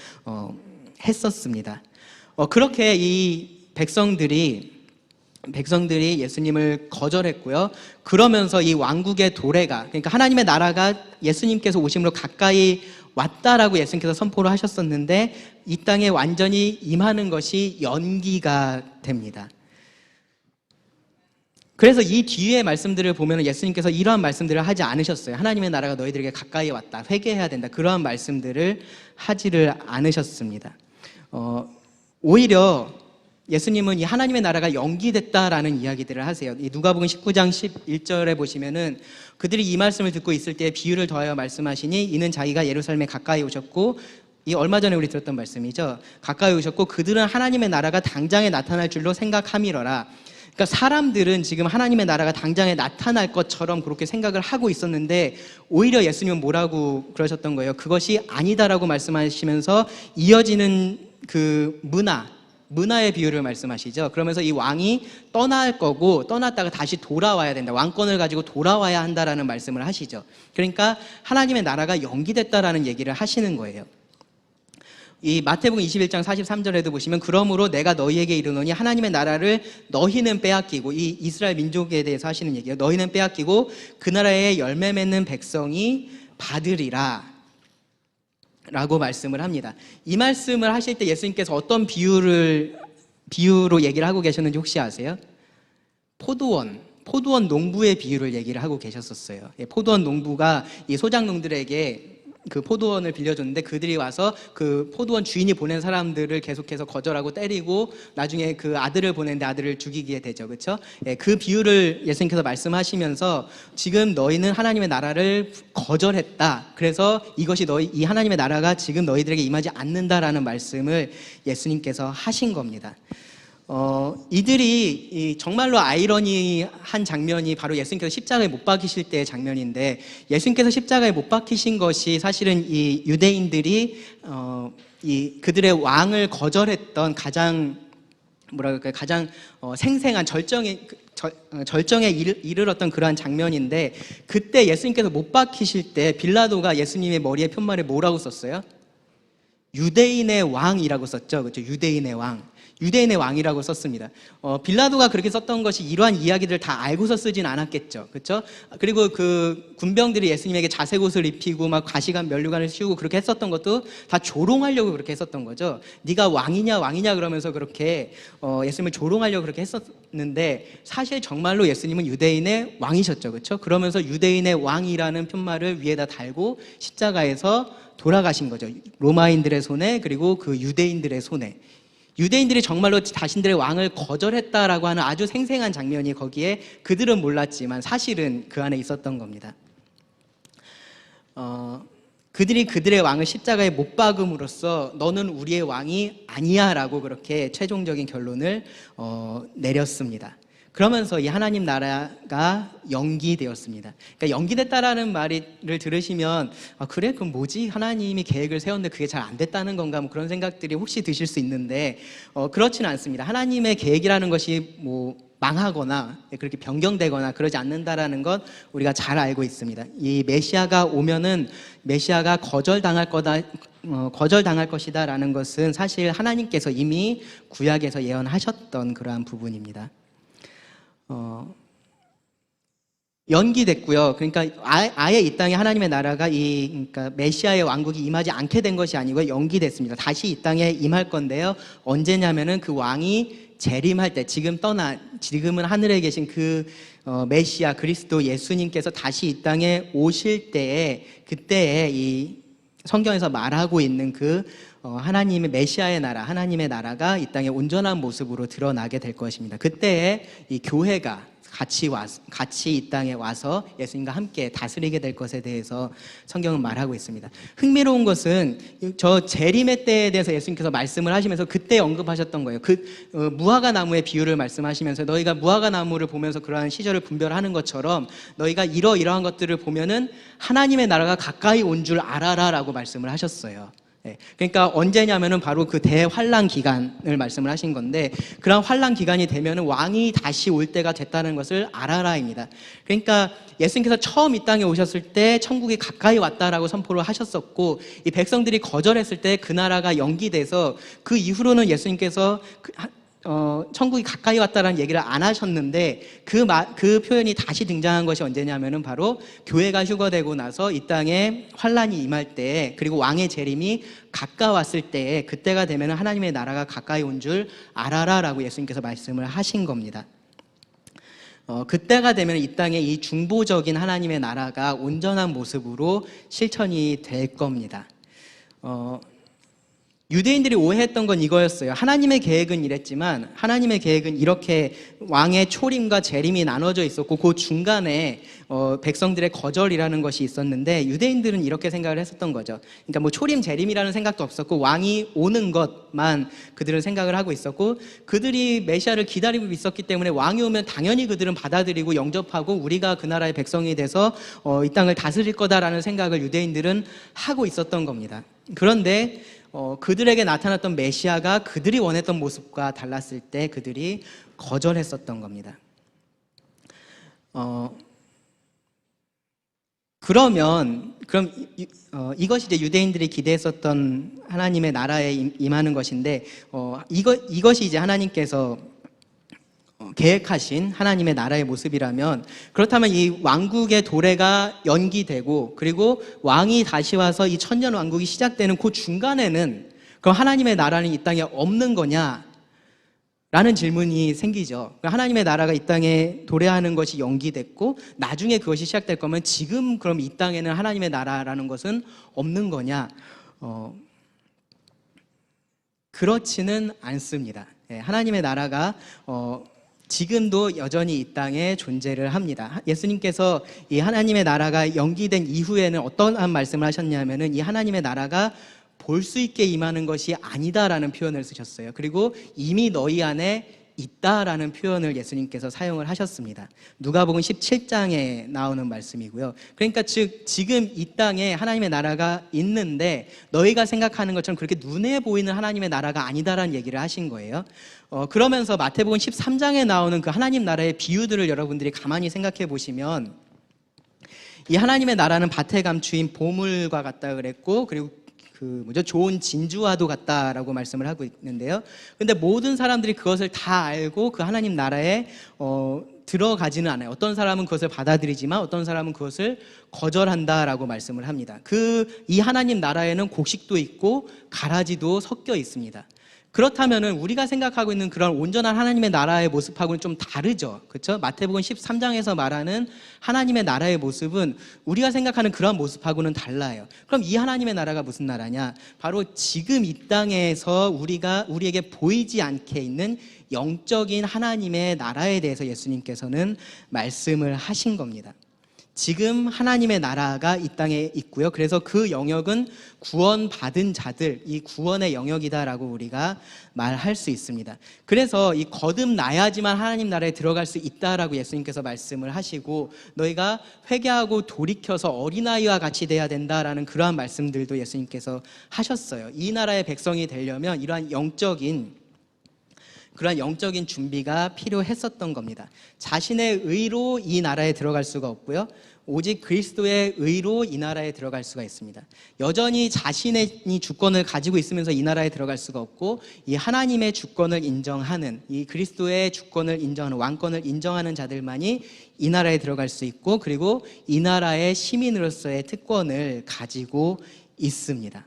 했었습니다. 그렇게 이 백성들이 예수님을 거절했고요. 그러면서 이 왕국의 도래가, 그러니까 하나님의 나라가 예수님께서 오심으로 가까이 왔다라고 예수님께서 선포를 하셨었는데 이 땅에 완전히 임하는 것이 연기가 됩니다. 그래서 이 뒤에 말씀들을 보면 예수님께서 이러한 말씀들을 하지 않으셨어요. 하나님의 나라가 너희들에게 가까이 왔다, 회개해야 된다, 그러한 말씀들을 하지를 않으셨습니다. 오히려 예수님은 이 하나님의 나라가 연기됐다라는 이야기들을 하세요. 이 누가복음 19장 11절에 보시면은 그들이 이 말씀을 듣고 있을 때 비유를 더하여 말씀하시니 이는 자기가 예루살렘에 가까이 오셨고, 이 얼마 전에 우리 들었던 말씀이죠. 가까이 오셨고 그들은 하나님의 나라가 당장에 나타날 줄로 생각함이러라. 그러니까 사람들은 지금 하나님의 나라가 당장에 나타날 것처럼 그렇게 생각을 하고 있었는데 오히려 예수님은 뭐라고 그러셨던 거예요? 그것이 아니다라고 말씀하시면서 이어지는 그 문화, 문화의 비유를 말씀하시죠. 그러면서 이 왕이 떠날 거고 떠났다가 다시 돌아와야 된다. 왕권을 가지고 돌아와야 한다라는 말씀을 하시죠. 그러니까 하나님의 나라가 연기됐다라는 얘기를 하시는 거예요. 이 마태복음 21장 43절에도 보시면 그러므로 내가 너희에게 이르노니 하나님의 나라를 너희는 빼앗기고, 이 이스라엘 민족에 대해서 하시는 얘기예요. 너희는 빼앗기고 그 나라에 열매 맺는 백성이 받으리라 라고 말씀을 합니다. 이 말씀을 하실 때 예수님께서 어떤 비유로 얘기를 하고 계셨는지 혹시 아세요? 포도원 농부의 비유를 얘기를 하고 계셨었어요. 포도원 농부가 이 소작농들에게 그 포도원을 빌려줬는데 그들이 와서 그 포도원 주인이 보낸 사람들을 계속해서 거절하고 때리고 나중에 그 아들을 보냈는데 아들을 죽이게 되죠. 그렇죠? 그 비유를 예수님께서 말씀하시면서 지금 너희는 하나님의 나라를 거절했다. 그래서 이것이 이 하나님의 나라가 지금 너희들에게 임하지 않는다라는 말씀을 예수님께서 하신 겁니다. 이들이 정말로 아이러니한 장면이 바로 예수님께서 십자가에 못 박히실 때의 장면인데, 예수님께서 십자가에 못 박히신 것이 사실은 이 유대인들이 그들의 왕을 거절했던 가장 생생한 절정에 이르렀던 그러한 장면인데, 그때 예수님께서 못 박히실 때 빌라도가 예수님의 머리에 편말에 뭐라고 썼어요? 유대인의 왕이라고 썼죠. 그렇죠? 유대인의 왕이라고 썼습니다. 빌라도가 그렇게 썼던 것이 이러한 이야기들을 다 알고서 쓰진 않았겠죠. 그렇죠? 그리고 그 군병들이 예수님에게 자색옷을 입히고 막 가시관 면류관을 씌우고 그렇게 했었던 것도 다 조롱하려고 그렇게 했었던 거죠. 네가 왕이냐 그러면서 그렇게 예수님을 조롱하려고 그렇게 했었는데, 사실 정말로 예수님은 유대인의 왕이셨죠. 그렇죠? 그러면서 유대인의 왕이라는 편말을 위에다 달고 십자가에서 돌아가신 거죠. 로마인들의 손에, 그리고 그 유대인들의 손에. 유대인들이 정말로 자신들의 왕을 거절했다라고 하는 아주 생생한 장면이 거기에 그들은 몰랐지만 사실은 그 안에 있었던 겁니다. 그들이 그들의 왕을 십자가에 못 박음으로써 너는 우리의 왕이 아니야 라고 그렇게 최종적인 결론을 내렸습니다. 그러면서 이 하나님 나라가 연기되었습니다. 그러니까 연기됐다라는 말을 들으시면 그래? 그럼 뭐지? 하나님이 계획을 세웠는데 그게 잘 안 됐다는 건가? 뭐 그런 생각들이 혹시 드실 수 있는데 그렇지는 않습니다. 하나님의 계획이라는 것이 뭐 망하거나 그렇게 변경되거나 그러지 않는다라는 것 우리가 잘 알고 있습니다. 이 메시아가 오면은 메시아가 거절당할 것이다라는 것은 사실 하나님께서 이미 구약에서 예언하셨던 그러한 부분입니다. 연기됐고요. 그러니까 아예 이 땅에 하나님의 나라가 그러니까 메시아의 왕국이 임하지 않게 된 것이 아니고 연기됐습니다. 다시 이 땅에 임할 건데요. 언제냐면은 그 왕이 재림할 때, 지금은 하늘에 계신 그 메시아 그리스도 예수님께서 다시 이 땅에 오실 때에, 그때에 이 성경에서 말하고 있는 그 하나님의 메시아의 나라, 하나님의 나라가 이 땅에 온전한 모습으로 드러나게 될 것입니다. 그때에 이 교회가 같이 이 땅에 와서 예수님과 함께 다스리게 될 것에 대해서 성경은 말하고 있습니다. 흥미로운 것은 저 재림의 때에 대해서 예수님께서 말씀을 하시면서 그때 언급하셨던 거예요. 무화과 나무의 비유를 말씀하시면서 너희가 무화과 나무를 보면서 그러한 시절을 분별하는 것처럼 너희가 이러한 것들을 보면은 하나님의 나라가 가까이 온 줄 알아라라고 말씀을 하셨어요. 그러니까 언제냐면은 바로 그 대환란 기간을 말씀을 하신 건데, 그런 환란 기간이 되면은 왕이 다시 올 때가 됐다는 것을 알아라입니다. 그러니까 예수님께서 처음 이 땅에 오셨을 때 천국이 가까이 왔다라고 선포를 하셨었고, 이 백성들이 거절했을 때 그 나라가 연기돼서 그 이후로는 예수님께서 천국이 가까이 왔다라는 얘기를 안 하셨는데, 그 표현이 다시 등장한 것이 언제냐면은 바로 교회가 휴거되고 나서 이 땅에 환란이 임할 때, 그리고 왕의 재림이 가까웠을 때에, 그때가 되면은 하나님의 나라가 가까이 온 줄 알아라라고 예수님께서 말씀을 하신 겁니다. 그때가 되면 이 땅에 이 중보적인 하나님의 나라가 온전한 모습으로 실천이 될 겁니다. 유대인들이 오해했던 건 이거였어요. 하나님의 계획은 이랬지만 하나님의 계획은 이렇게 왕의 초림과 재림이 나눠져 있었고 그 중간에 백성들의 거절이라는 것이 있었는데, 유대인들은 이렇게 생각을 했었던 거죠. 그러니까 뭐 초림 재림이라는 생각도 없었고 왕이 오는 것만 그들은 생각을 하고 있었고, 그들이 메시아를 기다리고 있었기 때문에 왕이 오면 당연히 그들은 받아들이고 영접하고 우리가 그 나라의 백성이 돼서 이 땅을 다스릴 거다라는 생각을 유대인들은 하고 있었던 겁니다. 그런데 그들에게 나타났던 메시아가 그들이 원했던 모습과 달랐을 때 그들이 거절했었던 겁니다. 그럼 이것이 이제 유대인들이 기대했었던 하나님의 나라에 임하는 것인데, 이것이 이제 하나님께서 계획하신 하나님의 나라의 모습이라면, 그렇다면 이 왕국의 도래가 연기되고 그리고 왕이 다시 와서 이 천년 왕국이 시작되는 그 중간에는 그럼 하나님의 나라는 이 땅에 없는 거냐? 라는 질문이 생기죠. 하나님의 나라가 이 땅에 도래하는 것이 연기됐고 나중에 그것이 시작될 거면 지금 그럼 이 땅에는 하나님의 나라라는 것은 없는 거냐? 그렇지는 않습니다. 하나님의 나라가 지금도 여전히 이 땅에 존재를 합니다. 예수님께서 이 하나님의 나라가 연기된 이후에는 어떠한 말씀을 하셨냐면은 이 하나님의 나라가 볼 수 있게 임하는 것이 아니다라는 표현을 쓰셨어요. 그리고 이미 너희 안에 있다라는 표현을 예수님께서 사용을 하셨습니다. 누가복음 17장에 나오는 말씀이고요. 그러니까 즉 지금 이 땅에 하나님의 나라가 있는데 너희가 생각하는 것처럼 그렇게 눈에 보이는 하나님의 나라가 아니다라는 얘기를 하신 거예요. 그러면서 마태복음 13장에 나오는 그 하나님 나라의 비유들을 여러분들이 가만히 생각해 보시면 이 하나님의 나라는 밭에 감추인 보물과 같다 그랬고, 그리고 좋은 진주와도 같다라고 말씀을 하고 있는데요. 근데 모든 사람들이 그것을 다 알고 그 하나님 나라에 들어가지는 않아요. 어떤 사람은 그것을 받아들이지만 어떤 사람은 그것을 거절한다라고 말씀을 합니다. 이 하나님 나라에는 곡식도 있고 가라지도 섞여 있습니다. 그렇다면은 우리가 생각하고 있는 그런 온전한 하나님의 나라의 모습하고는 좀 다르죠. 그렇죠? 마태복음 13장에서 말하는 하나님의 나라의 모습은 우리가 생각하는 그런 모습하고는 달라요. 그럼 이 하나님의 나라가 무슨 나라냐? 바로 지금 이 땅에서 우리에게 보이지 않게 있는 영적인 하나님의 나라에 대해서 예수님께서는 말씀을 하신 겁니다. 지금 하나님의 나라가 이 땅에 있고요. 그래서 그 영역은 구원받은 자들, 이 구원의 영역이다라고 우리가 말할 수 있습니다. 그래서 이 거듭나야지만 하나님 나라에 들어갈 수 있다라고 예수님께서 말씀을 하시고, 너희가 회개하고 돌이켜서 어린아이와 같이 돼야 된다라는 그러한 말씀들도 예수님께서 하셨어요. 이 나라의 백성이 되려면 이러한 영적인 준비가 필요했었던 겁니다. 자신의 의로 이 나라에 들어갈 수가 없고요. 오직 그리스도의 의로 이 나라에 들어갈 수가 있습니다. 여전히 자신의 이 주권을 가지고 있으면서 이 나라에 들어갈 수가 없고, 이 하나님의 주권을 인정하는, 이 그리스도의 주권을 인정하는, 왕권을 인정하는 자들만이 이 나라에 들어갈 수 있고, 그리고 이 나라의 시민으로서의 특권을 가지고 있습니다.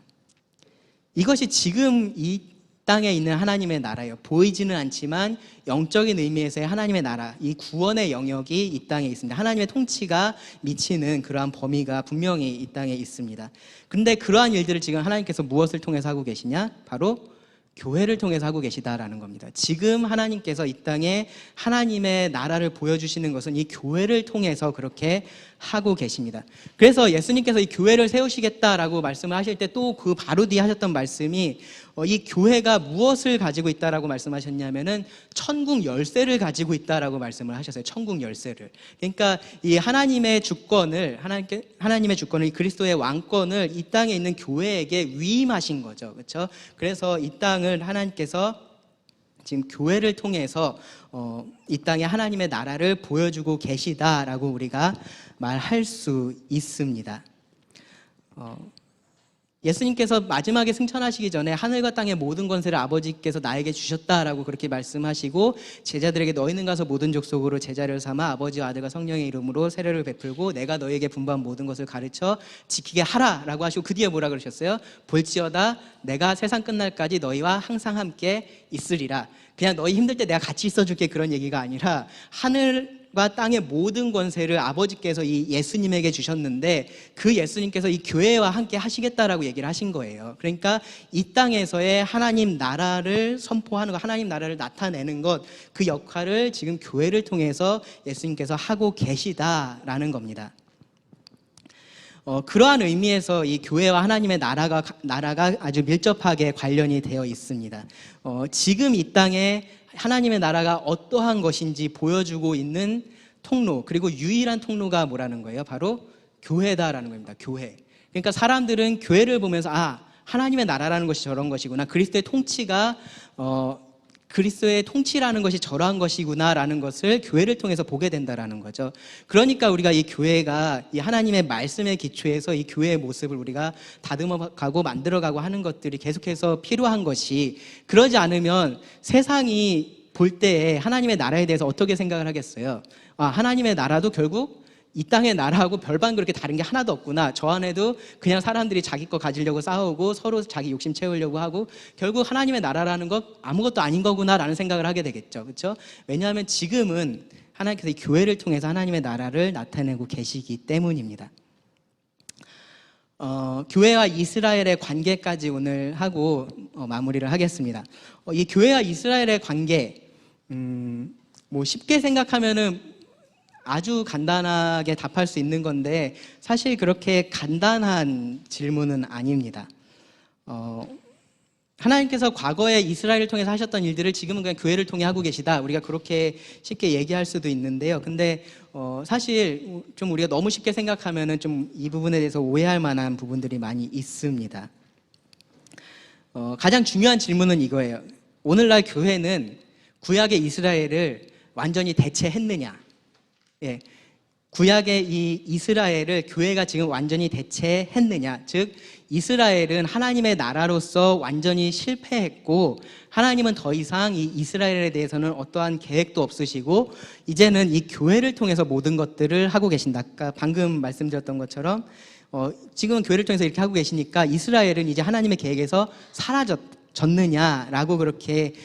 이것이 지금 이 땅에 있는 하나님의 나라예요. 보이지는 않지만 영적인 의미에서의 하나님의 나라, 이 구원의 영역이 이 땅에 있습니다. 하나님의 통치가 미치는 그러한 범위가 분명히 이 땅에 있습니다. 근데 그러한 일들을 지금 하나님께서 무엇을 통해서 하고 계시냐? 바로 교회를 통해서 하고 계시다라는 겁니다. 지금 하나님께서 이 땅에 하나님의 나라를 보여주시는 것은 이 교회를 통해서 그렇게 하고 계십니다. 그래서 예수님께서 이 교회를 세우시겠다라고 말씀을 하실 때 또 그 바로 뒤에 하셨던 말씀이 이 교회가 무엇을 가지고 있다라고 말씀하셨냐면은 천국 열쇠를 가지고 있다라고 말씀을 하셨어요. 천국 열쇠를. 그러니까 이 하나님의 주권을 이 그리스도의 왕권을 이 땅에 있는 교회에게 위임하신 거죠. 그렇죠? 그래서 이 땅을 하나님께서 지금 교회를 통해서 이 땅에 하나님의 나라를 보여주고 계시다라고 우리가 말할 수 있습니다. 예수님께서 마지막에 승천하시기 전에 하늘과 땅의 모든 권세를 아버지께서 나에게 주셨다라고 그렇게 말씀하시고, 제자들에게 너희는 가서 모든 족속으로 제자를 삼아 아버지와 아들과 성령의 이름으로 세례를 베풀고 내가 너희에게 분부한 모든 것을 가르쳐 지키게 하라라고 하시고, 그 뒤에 뭐라 그러셨어요? 볼지어다 내가 세상 끝날까지 너희와 항상 함께 있으리라. 그냥 너희 힘들 때 내가 같이 있어줄게, 그런 얘기가 아니라 하늘과 땅의 모든 권세를 아버지께서 이 예수님에게 주셨는데 그 예수님께서 이 교회와 함께 하시겠다라고 얘기를 하신 거예요. 그러니까 이 땅에서의 하나님 나라를 선포하는 것, 하나님 나라를 나타내는 것, 그 역할을 지금 교회를 통해서 예수님께서 하고 계시다라는 겁니다. 그러한 의미에서 이 교회와 하나님의 나라가 아주 밀접하게 관련이 되어 있습니다. 지금 이 땅에 하나님의 나라가 어떠한 것인지 보여주고 있는 통로, 그리고 유일한 통로가 뭐라는 거예요? 바로 교회다라는 겁니다. 교회. 그러니까 사람들은 교회를 보면서 하나님의 나라라는 것이 저런 것이구나. 그리스도의 통치라는 것이 저러한 것이구나라는 것을 교회를 통해서 보게 된다라는 거죠. 그러니까 우리가 이 교회가 이 하나님의 말씀의 기초에서 이 교회의 모습을 우리가 다듬어가고 만들어가고 하는 것들이 계속해서 필요한 것이, 그러지 않으면 세상이 볼 때에 하나님의 나라에 대해서 어떻게 생각을 하겠어요? 하나님의 나라도 결국 이 땅의 나라하고 별반 그렇게 다른 게 하나도 없구나. 저 안에도 그냥 사람들이 자기 거 가지려고 싸우고 서로 자기 욕심 채우려고 하고 결국 하나님의 나라라는 것 아무것도 아닌 거구나라는 생각을 하게 되겠죠. 그렇죠? 왜냐하면 지금은 하나님께서 이 교회를 통해서 하나님의 나라를 나타내고 계시기 때문입니다. 교회와 이스라엘의 관계까지 오늘 하고 마무리를 하겠습니다. 이 교회와 이스라엘의 관계, 뭐 쉽게 생각하면은 아주 간단하게 답할 수 있는 건데 사실 그렇게 간단한 질문은 아닙니다. 하나님께서 과거에 이스라엘을 통해서 하셨던 일들을 지금은 그냥 교회를 통해 하고 계시다, 우리가 그렇게 쉽게 얘기할 수도 있는데요. 근데 사실 좀 우리가 너무 쉽게 생각하면은 좀 이 부분에 대해서 오해할 만한 부분들이 많이 있습니다. 가장 중요한 질문은 이거예요. 오늘날 교회는 구약의 이스라엘을 완전히 대체했느냐? 예, 구약의 이 이스라엘을 교회가 지금 완전히 대체했느냐? 즉 이스라엘은 하나님의 나라로서 완전히 실패했고 하나님은 더 이상 이 이스라엘에 대해서는 어떠한 계획도 없으시고 이제는 이 교회를 통해서 모든 것들을 하고 계신다. 아까 방금 말씀드렸던 것처럼 지금은 교회를 통해서 이렇게 하고 계시니까 이스라엘은 이제 하나님의 계획에서 사라졌느냐라고 그렇게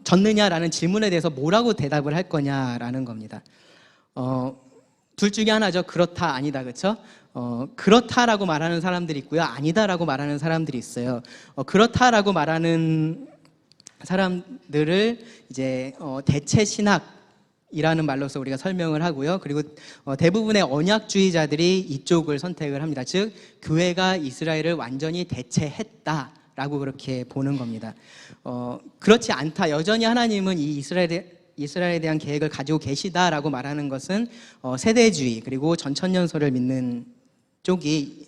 졌느냐라는 질문에 대해서 뭐라고 대답을 할 거냐라는 겁니다. 둘 중에 하나죠. 그렇다, 아니다, 그렇죠? 그렇다라고 말하는 사람들이 있고요, 아니다라고 말하는 사람들이 있어요. 그렇다라고 말하는 사람들을 이제 대체 신학이라는 말로서 우리가 설명을 하고요. 그리고 대부분의 언약주의자들이 이쪽을 선택을 합니다. 즉 교회가 이스라엘을 완전히 대체했다 라고 그렇게 보는 겁니다. 그렇지 않다, 여전히 하나님은 이 이스라엘에 대한 계획을 가지고 계시다라고 말하는 것은 세대주의 그리고 전천년설을 믿는 쪽이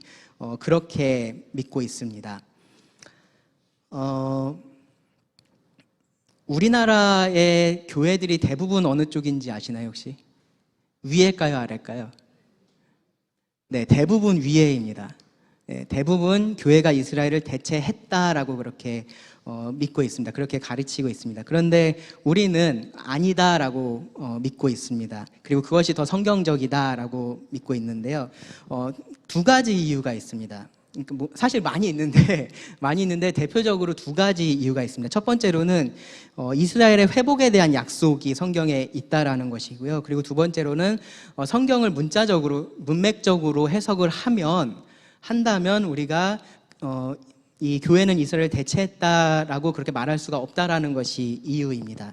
그렇게 믿고 있습니다. 우리나라의 교회들이 대부분 어느 쪽인지 아시나요 혹시? 위일까요, 아래일까요? 네, 대부분 위에입니다. 네, 대부분 교회가 이스라엘을 대체했다라고 그렇게 믿고 있습니다. 그렇게 가르치고 있습니다. 그런데 우리는 아니다라고 믿고 있습니다. 그리고 그것이 더 성경적이다라고 믿고 있는데요. 두 가지 이유가 있습니다. 사실 많이 있는데 대표적으로 두 가지 이유가 있습니다. 첫 번째로는 이스라엘의 회복에 대한 약속이 성경에 있다라는 것이고요. 그리고 두 번째로는 성경을 문맥적으로 해석을 한다면 우리가 이 교회는 이스라엘을 대체했다라고 그렇게 말할 수가 없다라는 것이 이유입니다.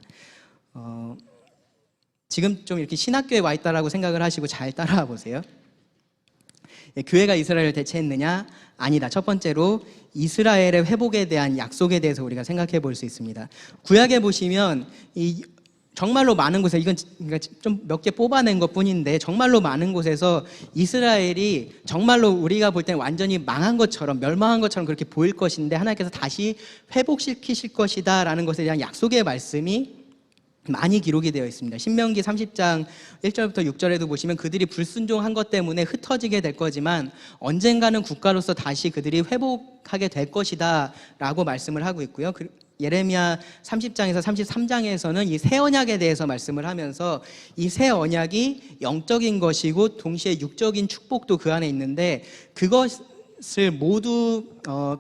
지금 좀 이렇게 신학교에 와 있다라고 생각을 하시고 잘 따라와 보세요. 교회가 이스라엘을 대체했느냐? 아니다. 첫 번째로 이스라엘의 회복에 대한 약속에 대해서 우리가 생각해 볼 수 있습니다. 구약에 보시면 정말로 많은 곳에, 이건 좀 몇 개 뽑아낸 것 뿐인데 정말로 많은 곳에서 이스라엘이 정말로 우리가 볼 때는 완전히 망한 것처럼, 멸망한 것처럼 그렇게 보일 것인데 하나님께서 다시 회복시키실 것이다 라는 것에 대한 약속의 말씀이 많이 기록이 되어 있습니다. 신명기 30장 1절부터 6절에도 보시면 그들이 불순종한 것 때문에 흩어지게 될 거지만 언젠가는 국가로서 다시 그들이 회복하게 될 것이다 라고 말씀을 하고 있고요. 예레미야 30장에서 33장에서는 이 새 언약에 대해서 말씀을 하면서 이 새 언약이 영적인 것이고 동시에 육적인 축복도 그 안에 있는데 그것을 모두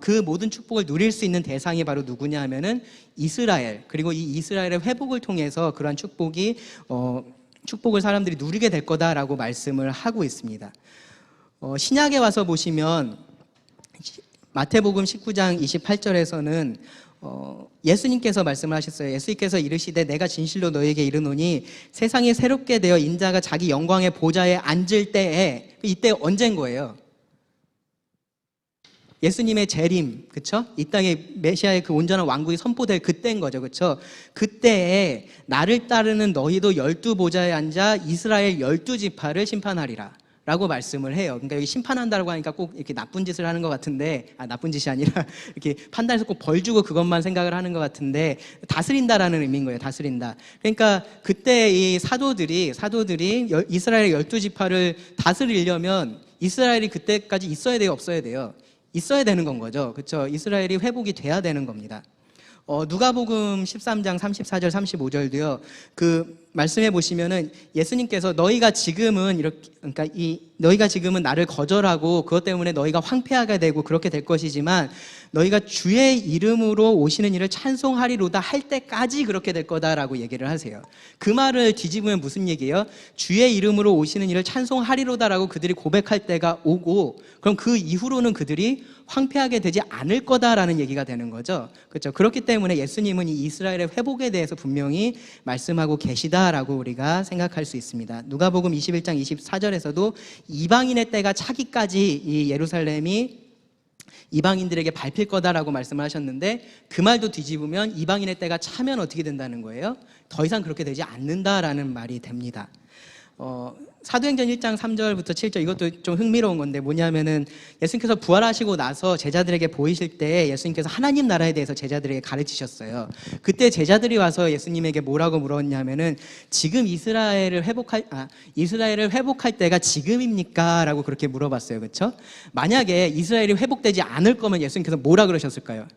그 모든 축복을 누릴 수 있는 대상이 바로 누구냐 하면은 이스라엘, 그리고 이 이스라엘의 회복을 통해서 그러한 축복을 사람들이 누리게 될 거다라고 말씀을 하고 있습니다. 신약에 와서 보시면 마태복음 19장 28절에서는 예수님께서 말씀을 하셨어요. 예수님께서 이르시되 내가 진실로 너에게 이르노니 세상이 새롭게 되어 인자가 자기 영광의 보좌에 앉을 때에, 이때 언제인 거예요? 예수님의 재림, 그쵸? 이 땅에 메시아의 그 온전한 왕국이 선포될 그때인 거죠, 그쵸? 그때에 나를 따르는 너희도 12 보좌에 앉아 이스라엘 12지파를 심판하리라 라고 말씀을 해요. 그러니까 여기 심판한다고 하니까 꼭 이렇게 나쁜 짓을 하는 것 같은데, 나쁜 짓이 아니라 이렇게 판단해서 꼭 벌 주고 그것만 생각을 하는 것 같은데, 다스린다라는 의미인 거예요. 다스린다. 그러니까 그때 이 사도들이 이스라엘의 12지파를 다스리려면 이스라엘이 그때까지 있어야 돼요, 없어야 돼요? 있어야 되는 건 거죠. 그렇죠? 이스라엘이 회복이 돼야 되는 겁니다. 누가복음 13장 34절 35절도요. 그 말씀해 보시면은 예수님께서 너희가 지금은 너희가 지금은 나를 거절하고 그것 때문에 너희가 황폐하게 되고 그렇게 될 것이지만 너희가 주의 이름으로 오시는 이를 찬송하리로다 할 때까지 그렇게 될 거다라고 얘기를 하세요. 그 말을 뒤집으면 무슨 얘기예요? 주의 이름으로 오시는 이를 찬송하리로다라고 그들이 고백할 때가 오고, 그럼 그 이후로는 그들이 황폐하게 되지 않을 거다라는 얘기가 되는 거죠. 그렇죠? 그렇기 때문에 예수님은 이 이스라엘의 회복에 대해서 분명히 말씀하고 계시다라고 우리가 생각할 수 있습니다. 누가복음 21장 24절에서도 이방인의 때가 차기까지 이 예루살렘이 이방인들에게 밟힐 거다라고 말씀을 하셨는데, 그 말도 뒤집으면 이방인의 때가 차면 어떻게 된다는 거예요? 더 이상 그렇게 되지 않는다라는 말이 됩니다. 사도행전 1장 3절부터 7절, 이것도 좀 흥미로운 건데 뭐냐면은 예수님께서 부활하시고 나서 제자들에게 보이실 때 예수님께서 하나님 나라에 대해서 제자들에게 가르치셨어요. 그때 제자들이 와서 예수님에게 뭐라고 물었냐면은 지금 이스라엘을 회복할 때가 지금입니까? 라고 그렇게 물어봤어요. 그렇죠? 만약에 이스라엘이 회복되지 않을 거면 예수님께서 뭐라 그러셨을까요?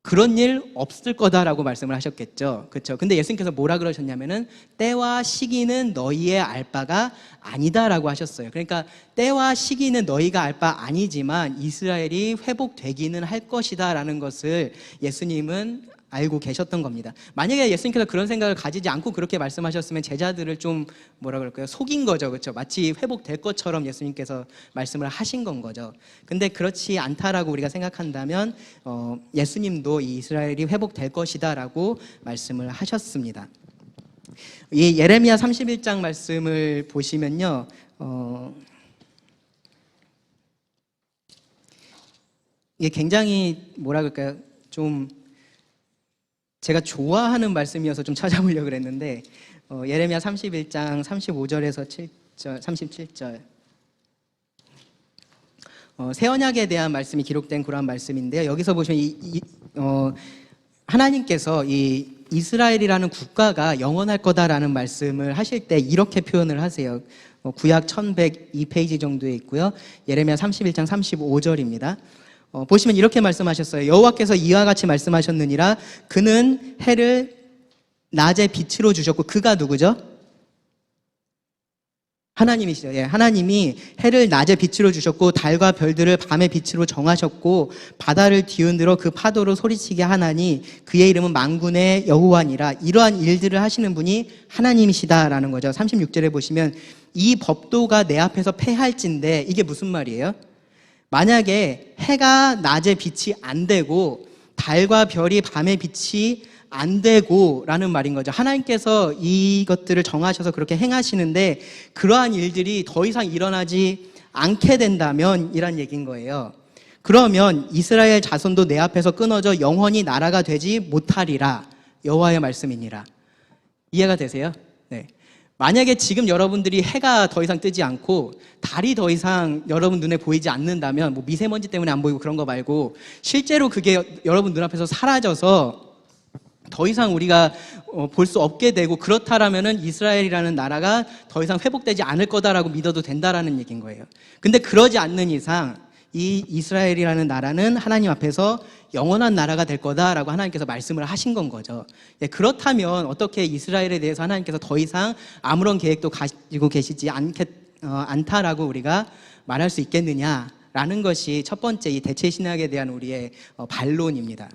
그런 일 없을 거다라고 말씀을 하셨겠죠. 그렇죠? 근데 예수님께서 뭐라 그러셨냐면은 때와 시기는 너희의 알 바가 아니다라고 하셨어요. 그러니까 때와 시기는 너희가 알 바 아니지만 이스라엘이 회복되기는 할 것이다라는 것을 예수님은 알고 계셨던 겁니다. 만약에 예수님께서 그런 생각을 가지지 않고 그렇게 말씀하셨으면 제자들을 좀 속인 거죠. 그렇죠? 마치 회복될 것처럼 예수님께서 말씀을 하신 건 거죠. 근데 그렇지 않다라고 우리가 생각한다면 예수님도 이 이스라엘이 회복될 것이다라고 말씀을 하셨습니다. 이 예레미야 31장 말씀을 보시면요. 이게 굉장히 좀 제가 좋아하는 말씀이어서 좀 찾아보려고 그랬는데, 예레미야 31장 35절에서 7절, 37절, 새 언약에 대한 말씀이 기록된 그런 말씀인데요. 여기서 보시면 하나님께서 이 이스라엘이라는 국가가 영원할 거다라는 말씀을 하실 때 이렇게 표현을 하세요. 구약 1102페이지 정도에 있고요. 예레미야 31장 35절입니다. 보시면 이렇게 말씀하셨어요. 여호와께서 이와 같이 말씀하셨느니라. 그는 해를 낮에 빛으로 주셨고, 그가 누구죠? 하나님이시죠. 예, 하나님이 해를 낮에 빛으로 주셨고 달과 별들을 밤의 빛으로 정하셨고 바다를 뒤흔들어 그 파도로 소리치게 하나니 그의 이름은 만군의 여호와니라. 이러한 일들을 하시는 분이 하나님이시다라는 거죠. 36절에 보시면 이 법도가 내 앞에서 패할진데, 이게 무슨 말이에요? 만약에 해가 낮에 빛이 안 되고 달과 별이 밤에 빛이 안 되고 라는 말인 거죠. 하나님께서 이것들을 정하셔서 그렇게 행하시는데 그러한 일들이 더 이상 일어나지 않게 된다면 이란 얘기인 거예요. 그러면 이스라엘 자손도 내 앞에서 끊어져 영원히 나라가 되지 못하리라. 여호와의 말씀이니라. 이해가 되세요? 네. 만약에 지금 여러분들이 해가 더 이상 뜨지 않고 달이 더 이상 여러분 눈에 보이지 않는다면, 뭐 미세먼지 때문에 안 보이고 그런 거 말고 실제로 그게 여러분 눈앞에서 사라져서 더 이상 우리가 볼 수 없게 되고 그렇다라면은 이스라엘이라는 나라가 더 이상 회복되지 않을 거다라고 믿어도 된다라는 얘기인 거예요. 근데 그러지 않는 이상 이 이스라엘이라는 나라는 하나님 앞에서 영원한 나라가 될 거다라고 하나님께서 말씀을 하신 건 거죠. 예, 그렇다면 어떻게 이스라엘에 대해서 하나님께서 더 이상 아무런 계획도 가지고 계시지 않다라고 우리가 말할 수 있겠느냐라는 것이 첫 번째 이 대체 신학에 대한 우리의 반론입니다.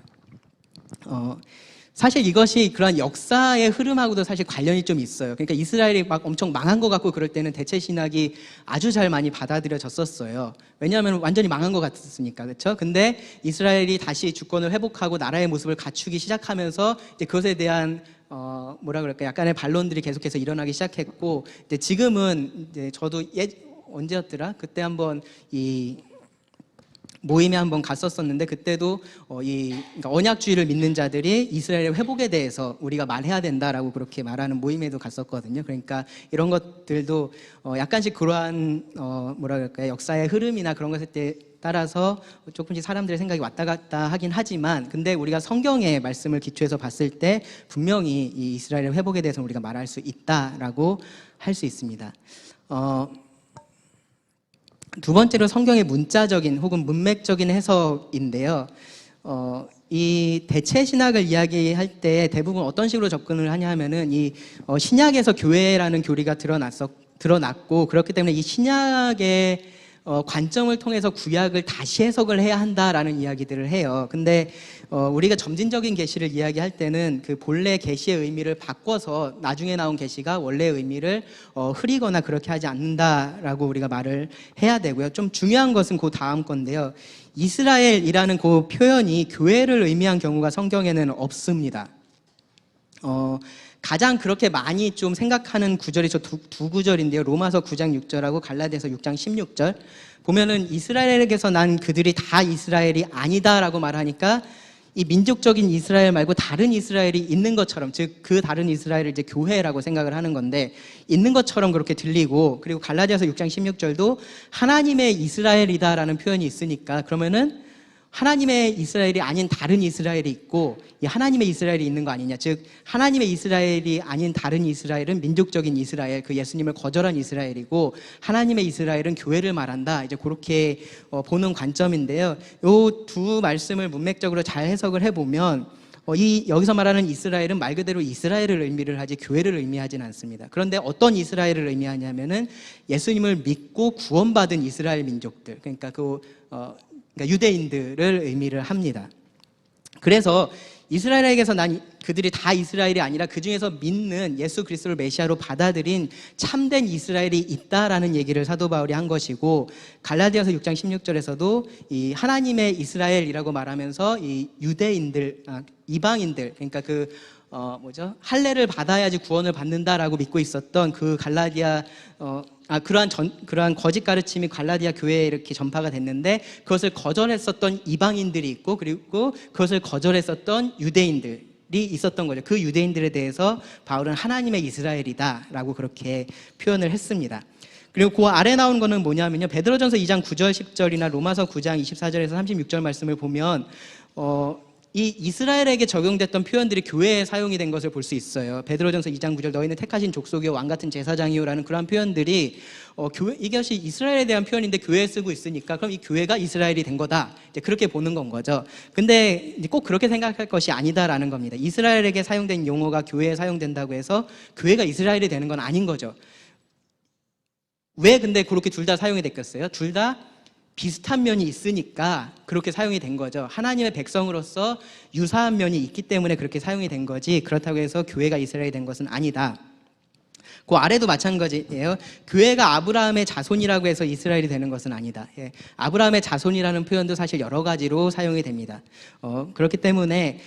사실 이것이 그런 역사의 흐름하고도 사실 관련이 좀 있어요. 그러니까 이스라엘이 막 엄청 망한 것 같고 그럴 때는 대체 신학이 아주 잘 많이 받아들여졌었어요. 왜냐하면 완전히 망한 것 같았으니까, 그렇죠? 근데 이스라엘이 다시 주권을 회복하고 나라의 모습을 갖추기 시작하면서 이제 그것에 대한 약간의 반론들이 계속해서 일어나기 시작했고, 이제 지금은 이제 저도 언제였더라? 그때 한번 모임에 한번 갔었었는데 그때도 그러니까 언약주의를 믿는 자들이 이스라엘의 회복에 대해서 우리가 말해야 된다라고 그렇게 말하는 모임에도 갔었거든요. 그러니까 이런 것들도 약간씩 그러한 뭐라 그럴까요? 역사의 흐름이나 그런 것에 따라서 조금씩 사람들의 생각이 왔다 갔다 하긴 하지만, 근데 우리가 성경의 말씀을 기초해서 봤을 때 분명히 이 이스라엘의 회복에 대해서 우리가 말할 수 있다라고 할 수 있습니다. 두 번째로 성경의 문자적인 혹은 문맥적인 해석인데요. 이 대체 신학을 이야기할 때 대부분 어떤 식으로 접근을 하냐 하면은 이 신약에서 교회라는 교리가 드러났고 그렇기 때문에 이 신약의 관점을 통해서 구약을 다시 해석을 해야 한다라는 이야기들을 해요. 근데 우리가 점진적인 계시를 이야기할 때는 그 본래 계시의 의미를 바꿔서 나중에 나온 계시가 원래의 의미를 흐리거나 그렇게 하지 않는다라고 우리가 말을 해야 되고요. 좀 중요한 것은 그 다음 건데요. 이스라엘이라는 그 표현이 교회를 의미한 경우가 성경에는 없습니다. 가장 그렇게 많이 좀 생각하는 구절이 저 두 구절인데요. 로마서 9장 6절하고 갈라디아서 6장 16절 보면은 이스라엘에게서 난 그들이 다 이스라엘이 아니다라고 말하니까 이 민족적인 이스라엘 말고 다른 이스라엘이 있는 것처럼, 즉 그 다른 이스라엘을 이제 교회라고 생각을 하는 건데 있는 것처럼 그렇게 들리고, 그리고 갈라디아서 6장 16절도 하나님의 이스라엘이다라는 표현이 있으니까 그러면은 하나님의 이스라엘이 아닌 다른 이스라엘이 있고 이 하나님의 이스라엘이 있는 거 아니냐. 즉 하나님의 이스라엘이 아닌 다른 이스라엘은 민족적인 이스라엘, 그 예수님을 거절한 이스라엘이고 하나님의 이스라엘은 교회를 말한다. 이제 그렇게 보는 관점인데요. 이 두 말씀을 문맥적으로 잘 해석을 해보면 여기서 말하는 이스라엘은 말 그대로 이스라엘을 의미를 하지 교회를 의미하지는 않습니다. 그런데 어떤 이스라엘을 의미하냐면은 예수님을 믿고 구원받은 이스라엘 민족들, 그러니까 그러니까 유대인들을 의미를 합니다. 그래서 이스라엘에게서 난 그들이 다 이스라엘이 아니라 그 중에서 믿는 예수 그리스도를 메시아로 받아들인 참된 이스라엘이 있다라는 얘기를 사도 바울이 한 것이고, 갈라디아서 6장 16절에서도 이 하나님의 이스라엘이라고 말하면서 이 유대인들, 이방인들, 그러니까 할례를 받아야지 구원을 받는다라고 믿고 있었던 그 그러한 거짓 가르침이 갈라디아 교회에 이렇게 전파가 됐는데 그것을 거절했었던 이방인들이 있고, 그리고 그것을 거절했었던 유대인들이 있었던 거죠. 그 유대인들에 대해서 바울은 하나님의 이스라엘이다라고 그렇게 표현을 했습니다. 그리고 그 아래 나온 거는 뭐냐면요, 베드로전서 2장 9절 10절이나 로마서 9장 24절에서 36절 말씀을 보면 이 이스라엘에게 적용됐던 표현들이 교회에 사용이 된 것을 볼 수 있어요. 베드로전서 2장 9절 너희는 택하신 족속이요 왕같은 제사장이요라는 그런 표현들이 이것이 이스라엘에 대한 표현인데 교회에 쓰고 있으니까 그럼 이 교회가 이스라엘이 된 거다. 이제 그렇게 보는 건 거죠. 근데 꼭 그렇게 생각할 것이 아니다라는 겁니다. 이스라엘에게 사용된 용어가 교회에 사용된다고 해서 교회가 이스라엘이 되는 건 아닌 거죠. 왜 근데 그렇게 둘 다 사용이 됐겠어요? 둘 다 비슷한 면이 있으니까 그렇게 사용이 된 거죠. 하나님의 백성으로서 유사한 면이 있기 때문에 그렇게 사용이 된 거지, 그렇다고 해서 교회가 이스라엘이 된 것은 아니다. 그 아래도 마찬가지예요. 교회가 아브라함의 자손이라고 해서 이스라엘이 되는 것은 아니다. 아브라함의 자손이라는 표현도 사실 여러 가지로 사용이 됩니다. 그렇기 때문에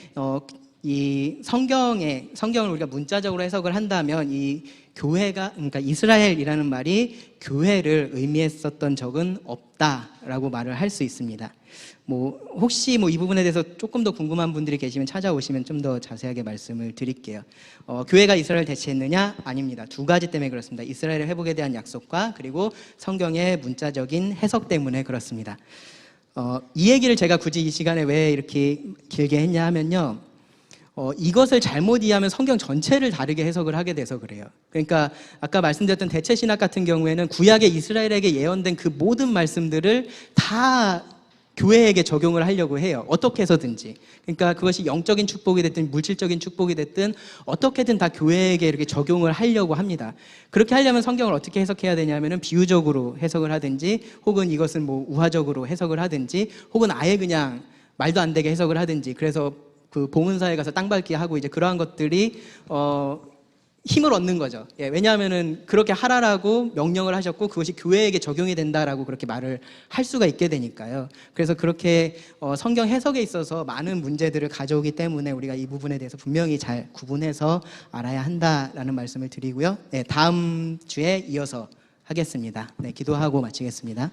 이 성경을 우리가 문자적으로 해석을 한다면 이 교회가, 그러니까 이스라엘이라는 말이 교회를 의미했었던 적은 없다라고 말을 할 수 있습니다. 혹시 이 부분에 대해서 조금 더 궁금한 분들이 계시면 찾아오시면 좀 더 자세하게 말씀을 드릴게요. 교회가 이스라엘 대체했느냐? 아닙니다. 두 가지 때문에 그렇습니다. 이스라엘의 회복에 대한 약속과 그리고 성경의 문자적인 해석 때문에 그렇습니다. 이 얘기를 제가 굳이 이 시간에 왜 이렇게 길게 했냐 하면요, 이것을 잘못 이해하면 성경 전체를 다르게 해석을 하게 돼서 그래요. 그러니까 아까 말씀드렸던 대체 신학 같은 경우에는 구약의 이스라엘에게 예언된 그 모든 말씀들을 다 교회에게 적용을 하려고 해요. 어떻게 해서든지. 그러니까 그것이 영적인 축복이 됐든 물질적인 축복이 됐든 어떻게든 다 교회에게 이렇게 적용을 하려고 합니다. 그렇게 하려면 성경을 어떻게 해석해야 되냐면은 비유적으로 해석을 하든지, 혹은 이것은 우화적으로 해석을 하든지, 혹은 아예 그냥 말도 안 되게 해석을 하든지, 그래서 그 봉은사에 가서 땅 밟기 하고 이제 그러한 것들이 힘을 얻는 거죠. 왜냐하면은 그렇게 하라라고 명령을 하셨고 그것이 교회에게 적용이 된다라고 그렇게 말을 할 수가 있게 되니까요. 그래서 그렇게 성경 해석에 있어서 많은 문제들을 가져오기 때문에 우리가 이 부분에 대해서 분명히 잘 구분해서 알아야 한다라는 말씀을 드리고요. 다음 주에 이어서 하겠습니다. 기도하고 마치겠습니다.